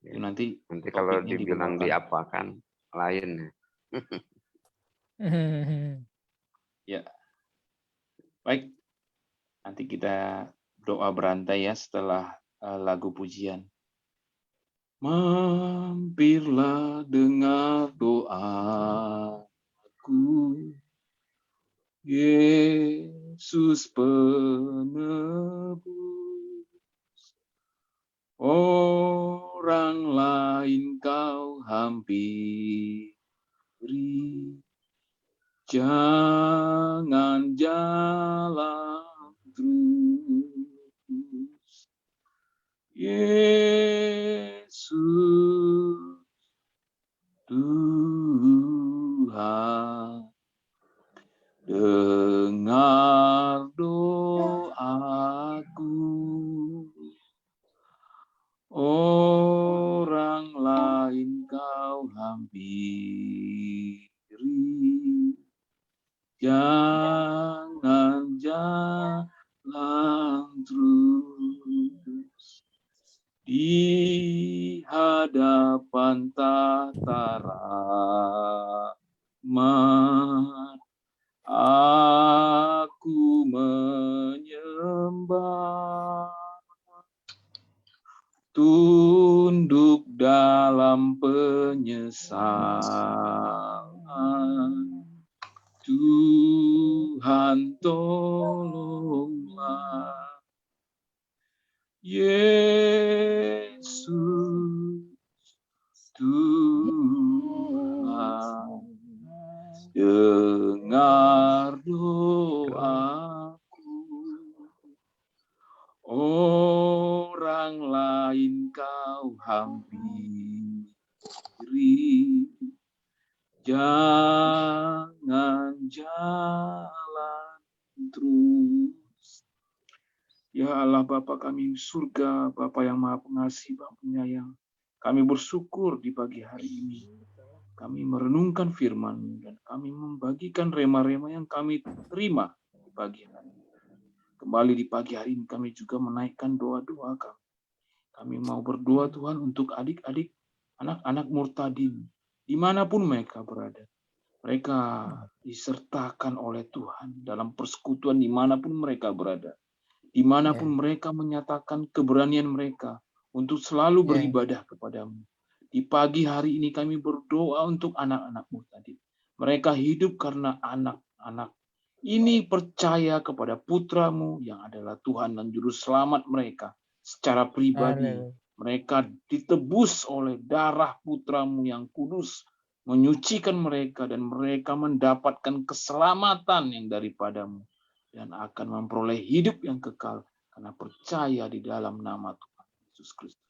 Itu nanti kalau dibilang diapakan lain. Ya. Baik. Nanti kita doa berantai ya setelah lagu pujian. Mampirlah dengar doaku, Yesus penebus. Orang lain kau hampiri, jangan jalan terus. Yesus Tuhan, dengar doaku. Orang lain kau hampiri, jangan jalan terus di hadapan tata rahmat. Aku menyembah, tunduk dalam penyesalan. Tuhan tolonglah, Yesus Tuhan, dengar doaku. Orang lain kau hampiri, jangan jalan terus. Ya Allah Bapa kami di surga, Bapa yang Maha Pengasih, Bapa Penyayang, Kami bersyukur di pagi hari ini. Kami merenungkan firman dan kami membagikan rema-rema yang kami terima di pagi hari ini. Kembali di pagi hari ini kami juga menaikkan doa-doa kami. Kami mau berdoa Tuhan untuk adik-adik, anak-anak murtadin, dimanapun mereka berada. Mereka disertakan oleh Tuhan dalam persekutuan dimanapun mereka berada. Dimanapun mereka menyatakan keberanian mereka untuk selalu beribadah kepadamu. Di pagi hari ini kami berdoa untuk anak-anak murtadin. Mereka hidup karena anak-anak ini percaya kepada putramu yang adalah Tuhan dan Juru Selamat mereka. Secara pribadi, mereka ditebus oleh darah putramu yang kudus, menyucikan mereka dan mereka mendapatkan keselamatan yang daripadamu dan akan memperoleh hidup yang kekal karena percaya di dalam nama Tuhan Yesus Kristus.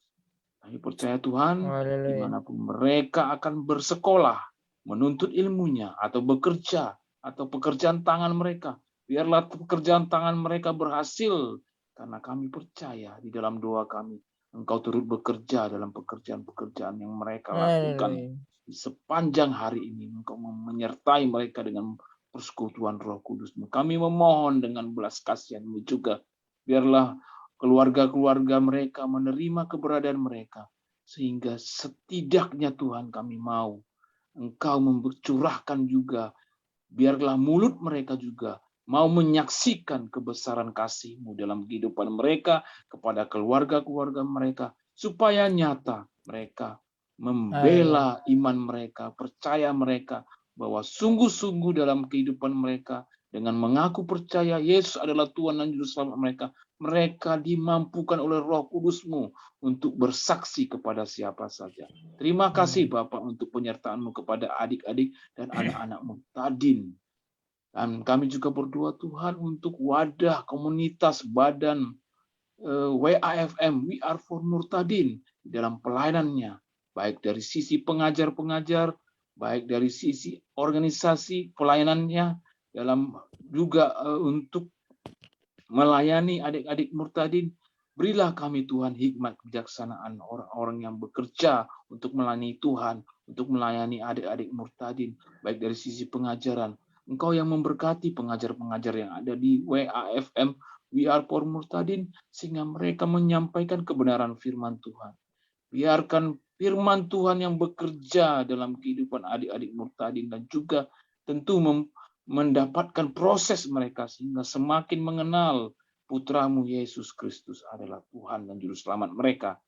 Kami percaya Tuhan, dimanapun mereka akan bersekolah, menuntut ilmunya, atau bekerja, atau pekerjaan tangan mereka, biarlah pekerjaan tangan mereka berhasil, karena kami percaya di dalam doa kami, Engkau turut bekerja dalam pekerjaan-pekerjaan yang mereka lakukan di sepanjang hari ini. Engkau menyertai mereka dengan persekutuan Roh Kudus-Mu. Kami memohon dengan belas kasihan-Mu juga, biarlah keluarga-keluarga mereka menerima keberadaan mereka, sehingga setidaknya Tuhan kami mau Engkau mempercurahkan juga, biarlah mulut mereka juga mau menyaksikan kebesaran kasih-Mu dalam kehidupan mereka, kepada keluarga-keluarga mereka, supaya nyata mereka membela iman mereka, percaya mereka, bahwa sungguh-sungguh dalam kehidupan mereka, dengan mengaku percaya Yesus adalah Tuhan dan Juru Selamat mereka, mereka dimampukan oleh Roh Kudus-Mu untuk bersaksi kepada siapa saja. Terima kasih Bapak untuk penyertaan-Mu kepada adik-adik dan anak-anak murtadin. Dan kami juga berdoa Tuhan untuk wadah komunitas badan WAFM, We Are For Murtadin, dalam pelayanannya, baik dari sisi pengajar-pengajar, baik dari sisi organisasi pelayanannya, dalam juga untuk melayani adik-adik murtadin. Berilah kami Tuhan hikmat kebijaksanaan orang-orang yang bekerja untuk melayani Tuhan, untuk melayani adik-adik murtadin, baik dari sisi pengajaran. Engkau yang memberkati pengajar-pengajar yang ada di WAFM, We Are For Murtadin, sehingga mereka menyampaikan kebenaran firman Tuhan. Biarkan firman Tuhan yang bekerja dalam kehidupan adik-adik murtadin dan juga tentu mendapatkan proses mereka sehingga semakin mengenal Putramu Yesus Kristus adalah Tuhan dan Juru Selamat mereka.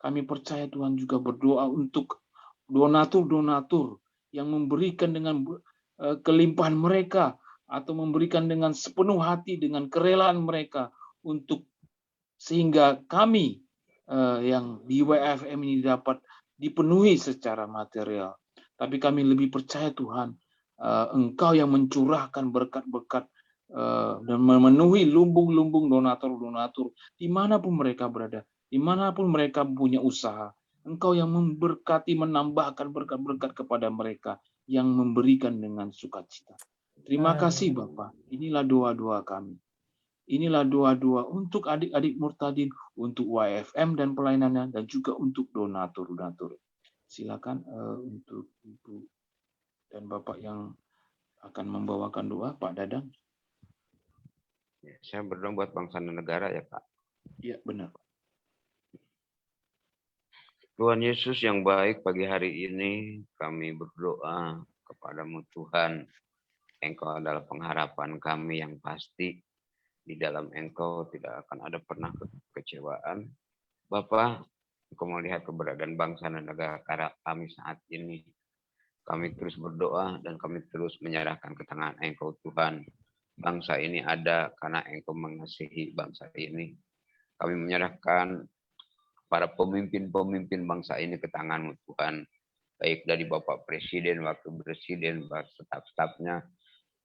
Kami percaya Tuhan juga berdoa untuk donatur-donatur yang memberikan dengan kelimpahan mereka atau memberikan dengan sepenuh hati, dengan kerelaan mereka untuk sehingga kami yang di WFM ini dapat dipenuhi secara material. Tapi kami lebih percaya Tuhan, Engkau yang mencurahkan berkat-berkat dan memenuhi lumbung-lumbung donatur-donatur dimanapun mereka berada, dimanapun mereka punya usaha. Engkau yang memberkati, menambahkan berkat-berkat kepada mereka yang memberikan dengan sukacita. Terima kasih Bapak. Inilah doa-doa kami. Inilah doa-doa untuk adik-adik murtadin, untuk WFM dan pelayanannya, dan juga untuk donatur-donatur. Silakan untuk Ibu dan Bapak yang akan membawakan doa, Pak Dadang. Ya, saya berdoa buat bangsa dan negara ya Pak. Iya benar. Tuhan Yesus yang baik, pagi hari ini kami berdoa kepadamu Tuhan. Engkau adalah pengharapan kami yang pasti. Di dalam Engkau tidak akan ada pernah kekecewaan. Bapa, Engkau melihat keberadaan bangsa dan negara kami saat ini. Kami terus berdoa dan kami terus menyerahkan ke tangan Engkau Tuhan. Bangsa ini ada karena Engkau mengasihi bangsa ini. Kami menyerahkan para pemimpin-pemimpin bangsa ini ke tangan-Mu Tuhan. Baik dari Bapak Presiden, Wakil Presiden, staf-stafnya,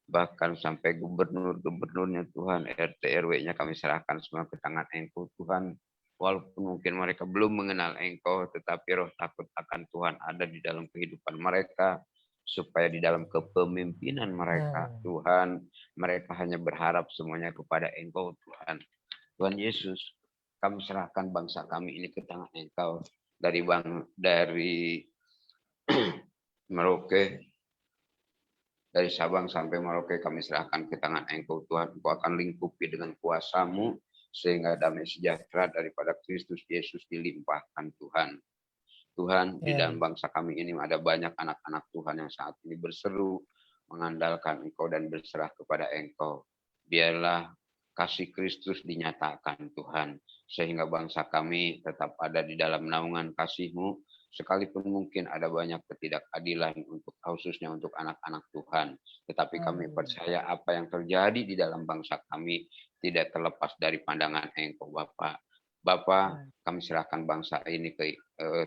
bahkan sampai gubernur-gubernurnya Tuhan, RT RW-nya kami serahkan semua ke tangan Engkau Tuhan. Walaupun mungkin mereka belum mengenal Engkau, tetapi roh takut akan Tuhan ada di dalam kehidupan mereka, supaya di dalam kepemimpinan mereka Tuhan, mereka hanya berharap semuanya kepada Engkau Tuhan. Tuhan Yesus, kami serahkan bangsa kami ini ke tangan Engkau. dari Merauke, dari Sabang sampai Merauke kami serahkan ke tangan Engkau Tuhan. Engkau akan lingkupi dengan kuasa-Mu sehingga damai sejahtera daripada Kristus Yesus dilimpahkan Tuhan. Tuhan, di dalam bangsa kami ini ada banyak anak-anak Tuhan yang saat ini berseru mengandalkan Engkau dan berserah kepada Engkau. Biarlah kasih Kristus dinyatakan Tuhan, sehingga bangsa kami tetap ada di dalam naungan kasih-Mu, sekalipun mungkin ada banyak ketidakadilan khususnya untuk anak-anak Tuhan. Tetapi kami percaya apa yang terjadi di dalam bangsa kami tidak terlepas dari pandangan Engkau Bapa. Bapa, kami serahkan bangsa ini ke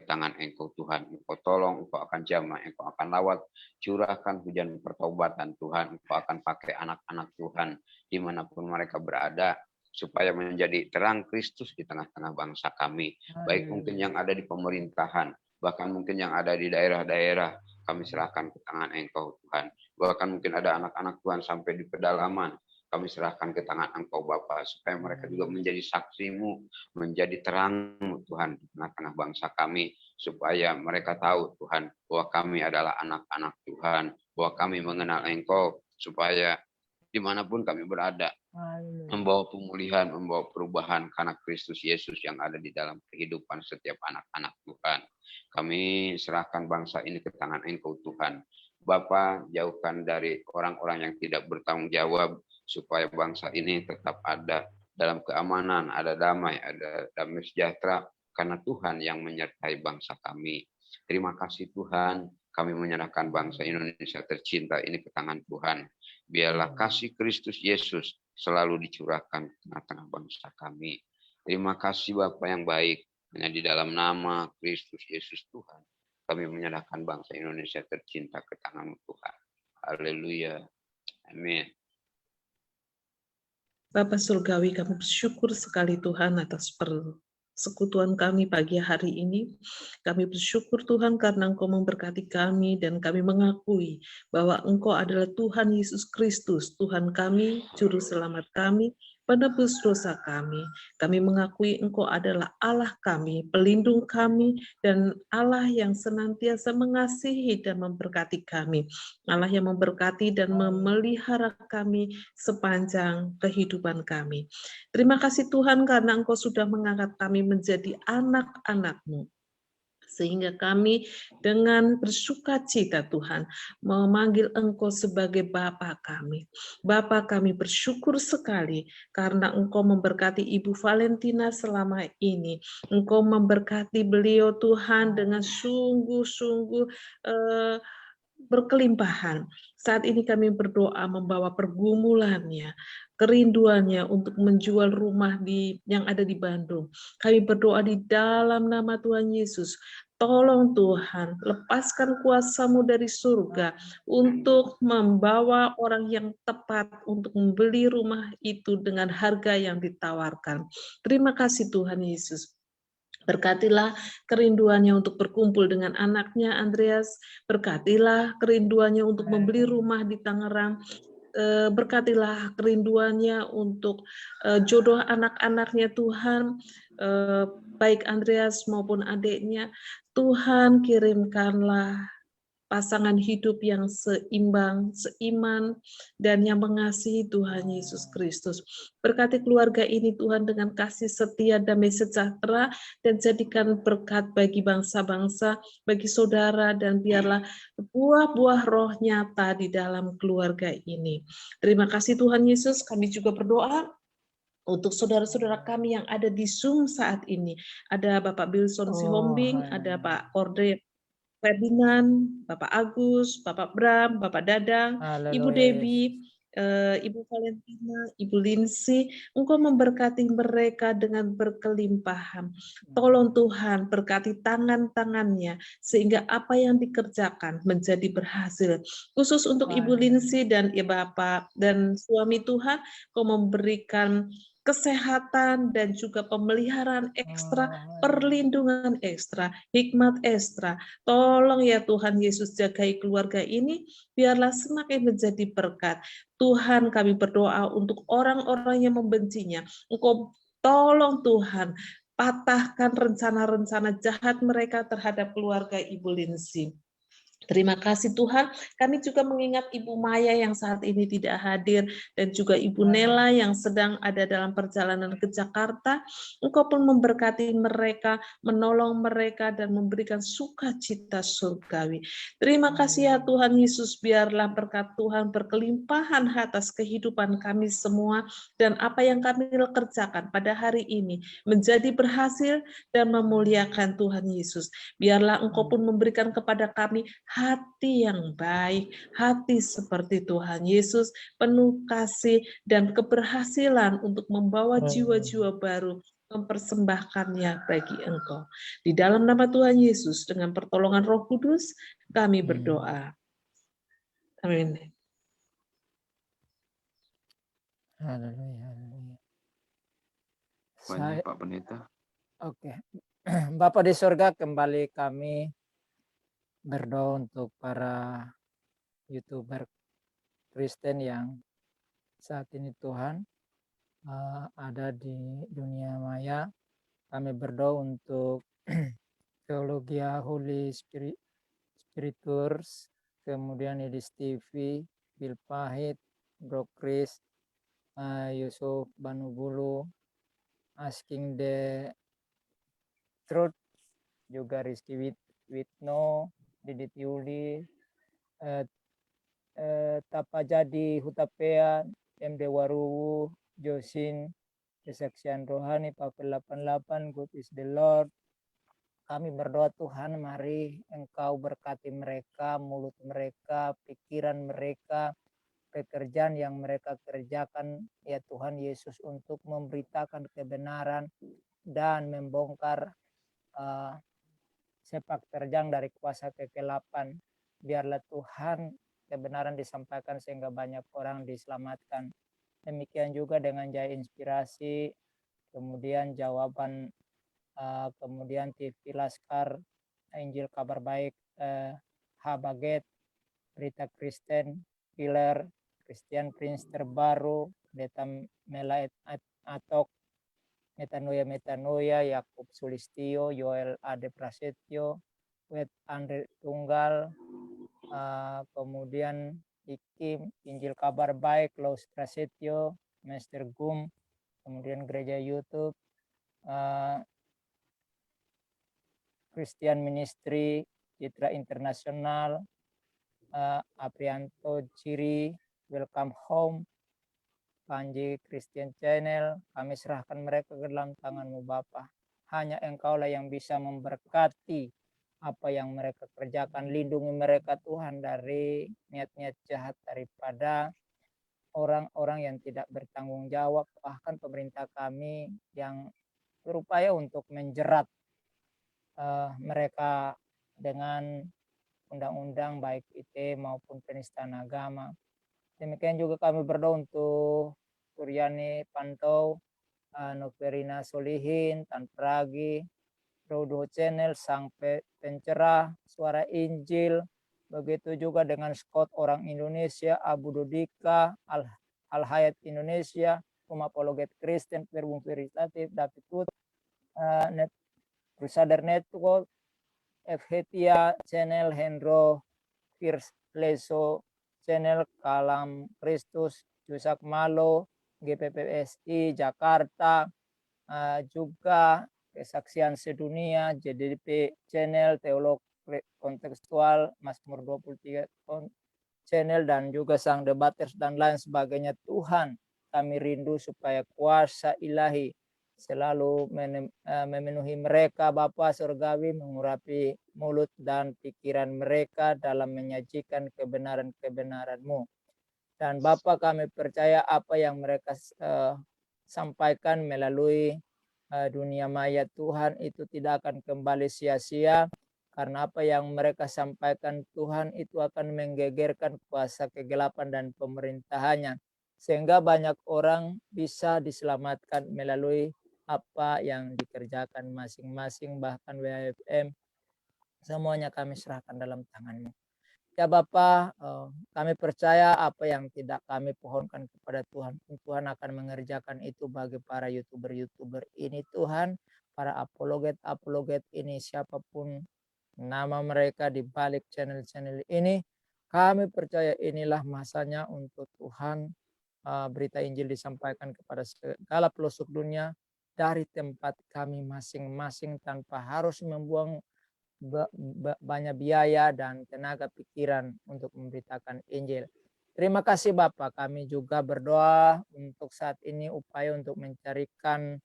tangan Engkau Tuhan. Engkau tolong, Engkau akan jamah, Engkau akan lawat, curahkan hujan pertobatan Tuhan. Engkau akan pakai anak-anak Tuhan dimanapun mereka berada, supaya menjadi terang Kristus di tengah-tengah bangsa kami. Baik mungkin yang ada di pemerintahan, bahkan mungkin yang ada di daerah-daerah, kami serahkan ke tangan Engkau Tuhan. Bahkan mungkin ada anak-anak Tuhan sampai di pedalaman, kami serahkan ke tangan Engkau Bapa, supaya mereka juga menjadi saksi-Mu, menjadi terang-Mu Tuhan di tengah-tengah bangsa kami, supaya mereka tahu Tuhan bahwa kami adalah anak-anak Tuhan, bahwa kami mengenal Engkau, supaya dimanapun kami berada, membawa pemulihan, membawa perubahan karena Kristus Yesus yang ada di dalam kehidupan setiap anak-anak Tuhan. Kami serahkan bangsa ini ke tangan Engkau Tuhan. Bapa, jauhkan dari orang-orang yang tidak bertanggung jawab, supaya bangsa ini tetap ada dalam keamanan, ada damai sejahtera, karena Tuhan yang menyertai bangsa kami. Terima kasih Tuhan, kami menyerahkan bangsa Indonesia tercinta ini ke tangan Tuhan. Biarlah kasih Kristus Yesus selalu dicurahkan di tengah-tengah bangsa kami. Terima kasih Bapa yang baik, hanya di dalam nama Kristus Yesus Tuhan, kami menyerahkan bangsa Indonesia tercinta ke tangan Tuhan. Haleluya. Amin. Bapa Surgawi, kami bersyukur sekali Tuhan atas persekutuan kami pagi hari ini. Kami bersyukur Tuhan karena Engkau memberkati kami dan kami mengakui bahwa Engkau adalah Tuhan Yesus Kristus, Tuhan kami, Juru Selamat kami, penebus dosa kami. Kami mengakui Engkau adalah Allah kami, pelindung kami, dan Allah yang senantiasa mengasihi dan memberkati kami. Allah yang memberkati dan memelihara kami sepanjang kehidupan kami. Terima kasih Tuhan karena Engkau sudah mengangkat kami menjadi anak-anak-Mu. Sehingga kami dengan bersukacita Tuhan memanggil Engkau sebagai Bapa kami. Bapa, kami bersyukur sekali karena Engkau memberkati Ibu Valentina selama ini. Engkau memberkati beliau Tuhan dengan sungguh-sungguh berkelimpahan. Saat ini kami berdoa membawa pergumulannya, kerinduannya untuk menjual rumah yang ada di Bandung. Kami berdoa di dalam nama Tuhan Yesus. Tolong Tuhan, lepaskan kuasa-Mu dari surga untuk membawa orang yang tepat untuk membeli rumah itu dengan harga yang ditawarkan. Terima kasih Tuhan Yesus. Berkatilah kerinduannya untuk berkumpul dengan anaknya Andreas, berkatilah kerinduannya untuk membeli rumah di Tangerang, berkatilah kerinduannya untuk jodoh anak-anaknya Tuhan, baik Andreas maupun adiknya. Tuhan, kirimkanlah pasangan hidup yang seimbang, seiman, dan yang mengasihi Tuhan Yesus Kristus. Berkati keluarga ini Tuhan dengan kasih setia, damai sejahtera, dan jadikan berkat bagi bangsa-bangsa, bagi saudara, dan biarlah buah-buah roh nyata di dalam keluarga ini. Terima kasih Tuhan Yesus, kami juga berdoa untuk saudara-saudara kami yang ada di Zoom saat ini. Ada Bapak Bilson Sihombing, ada Pak Korde Ferdinand, Bapak Agus, Bapak Bram, Bapak Dadang, Ibu Debbie, Ibu Valentina, Ibu Lindsay. Engkau memberkati mereka dengan berkelimpahan. Tolong Tuhan berkati tangan-tangannya sehingga apa yang dikerjakan menjadi berhasil. Khusus untuk Ibu Lindsay dan Bapak dan suami Tuhan, Engkau memberikan kesehatan dan juga pemeliharaan ekstra, perlindungan ekstra, hikmat ekstra. Tolong ya Tuhan Yesus, jagai keluarga ini, biarlah semakin menjadi berkat. Tuhan, kami berdoa untuk orang-orang yang membencinya. Engkau tolong Tuhan, patahkan rencana-rencana jahat mereka terhadap keluarga Ibu Lindsay. Terima kasih Tuhan, kami juga mengingat Ibu Maya yang saat ini tidak hadir dan juga Ibu Nela yang sedang ada dalam perjalanan ke Jakarta. Engkau pun memberkati mereka, menolong mereka dan memberikan sukacita surgawi. Terima kasih ya Tuhan Yesus, biarlah berkat Tuhan berkelimpahan atas kehidupan kami semua dan apa yang kami kerjakan pada hari ini menjadi berhasil dan memuliakan Tuhan Yesus. Biarlah Engkau pun memberikan kepada kami hati yang baik, hati seperti Tuhan Yesus, penuh kasih dan keberhasilan untuk membawa jiwa-jiwa baru, mempersembahkannya bagi Engkau. Di dalam nama Tuhan Yesus, dengan pertolongan Roh Kudus, kami berdoa. Amin. Haleluya. Banyak Pak Pendeta. Oke. Bapa di surga, kembali kami berdoa untuk para YouTuber Kristen yang saat ini Tuhan ada di dunia maya. Kami berdoa untuk Teologia Holy Spiriturs, kemudian Edis TV, Bill Pahit, Bro Chris, Yusuf Banubulu, Asking the Truth, juga Rizky Witno, Didit Yuli, Tapajadi Hutapea, MD Waruwu, Josin, Kesaksian Rohani, Papel 88, God is the Lord. Kami berdoa Tuhan, mari Engkau berkati mereka, mulut mereka, pikiran mereka, pekerjaan yang mereka kerjakan, ya Tuhan Yesus, untuk memberitakan kebenaran dan membongkar sepak terjang dari kuasa kegelapan. Biarlah Tuhan kebenaran disampaikan sehingga banyak orang diselamatkan. Demikian juga dengan Jaya Inspirasi, kemudian Jawaban, kemudian TV Laskar, Injil Kabar Baik, Habaget, Berita Kristen, Pilar, Christian Prince Terbaru, Deta Mela Atok, Metanoia, Yakub Sulistio, Yoel Ade Prasetyo, Wet Andre Tunggal, kemudian Ikim, Injil Kabar Baik, Laus Prasetyo, Master Gum, kemudian Gereja YouTube, Christian Ministry, Citra Internasional, Aprianto Ciri, Welcome Home, Panji Christian Channel. Kami serahkan mereka ke dalam tangan-Mu Bapa. Hanya Engkaulah yang bisa memberkati apa yang mereka kerjakan. Lindungi mereka Tuhan dari niat-niat jahat, daripada orang-orang yang tidak bertanggung jawab, bahkan pemerintah kami yang berupaya untuk menjerat mereka dengan undang-undang baik ITE maupun penistaan agama. Demikian juga kami berdoa untuk Suryani Pantau, Noverina Solihin, Tan Pragi, Rodo Channel, Sang Pencerah, Suara Injil, begitu juga dengan Scott Orang Indonesia, Abu Dodika, Al Hayat Indonesia, Apologet Kristen, Verbum Veritatif, David Wood, Crusader Network, Hetia Channel, Hendro First Leso Channel, Kalam Kristus, Jusak Malo, GPPSI Jakarta, juga Kesaksian Sedunia, JDP Channel, Teolog Kontekstual, Mazmur 23 Channel, dan juga Sang Debaters dan lain sebagainya. Tuhan, kami rindu supaya kuasa ilahi selalu memenuhi mereka Bapa Surgawi, mengurapi mulut dan pikiran mereka dalam menyajikan kebenaran-kebenaran-Mu. Dan Bapa, kami percaya apa yang mereka sampaikan melalui dunia maya Tuhan itu tidak akan kembali sia-sia, karena apa yang mereka sampaikan Tuhan itu akan menggegerkan kuasa kegelapan dan pemerintahannya, sehingga banyak orang bisa diselamatkan melalui apa yang dikerjakan masing-masing. Bahkan WFM semuanya kami serahkan dalam tangan-Mu. Ya Bapa, kami percaya apa yang tidak kami pohonkan kepada Tuhan, Tuhan akan mengerjakan itu bagi para YouTuber ini Tuhan. para apologet ini, siapapun nama mereka di balik channel-channel ini, kami percaya inilah masanya untuk Tuhan berita Injil disampaikan kepada segala pelosok dunia dari tempat kami masing-masing tanpa harus membuang banyak biaya dan tenaga pikiran untuk memberitakan Injil. Terima kasih Bapak, kami juga berdoa untuk saat ini upaya untuk mencarikan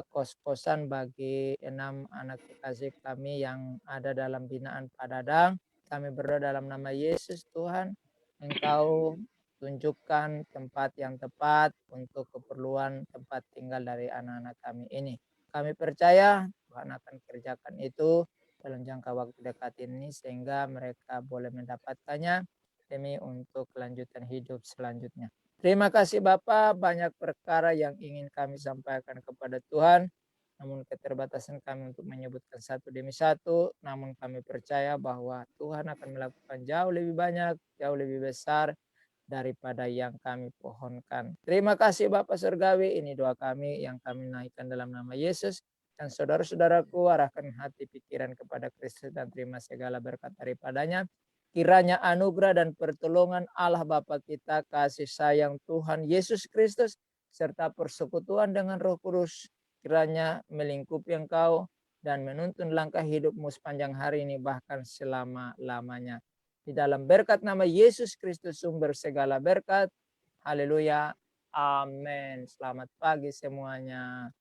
kos-kosan bagi 6 anak kekasih kami yang ada dalam binaan Padadang. Kami berdoa dalam nama Yesus Tuhan, Engkau tunjukkan tempat yang tepat untuk keperluan tempat tinggal dari anak-anak kami ini. Kami percaya Tuhan akan kerjakan itu dalam jangka waktu dekat ini sehingga mereka boleh mendapatkannya demi untuk kelanjutan hidup selanjutnya. Terima kasih Bapak, banyak perkara yang ingin kami sampaikan kepada Tuhan, namun keterbatasan kami untuk menyebutkan satu demi satu, namun kami percaya bahwa Tuhan akan melakukan jauh lebih banyak, jauh lebih besar daripada yang kami pohonkan. Terima kasih Bapak Surgawi, ini doa kami yang kami naikkan dalam nama Yesus. Dan saudara-saudaraku, arahkan hati pikiran kepada Kristus dan terima segala berkat daripadanya. Kiranya anugerah dan pertolongan Allah Bapa kita, kasih sayang Tuhan Yesus Kristus, serta persekutuan dengan Roh Kudus, kiranya melingkupi engkau dan menuntun langkah hidupmu sepanjang hari ini bahkan selama-lamanya. Di dalam berkat nama Yesus Kristus sumber segala berkat. Haleluya. Amin. Selamat pagi semuanya.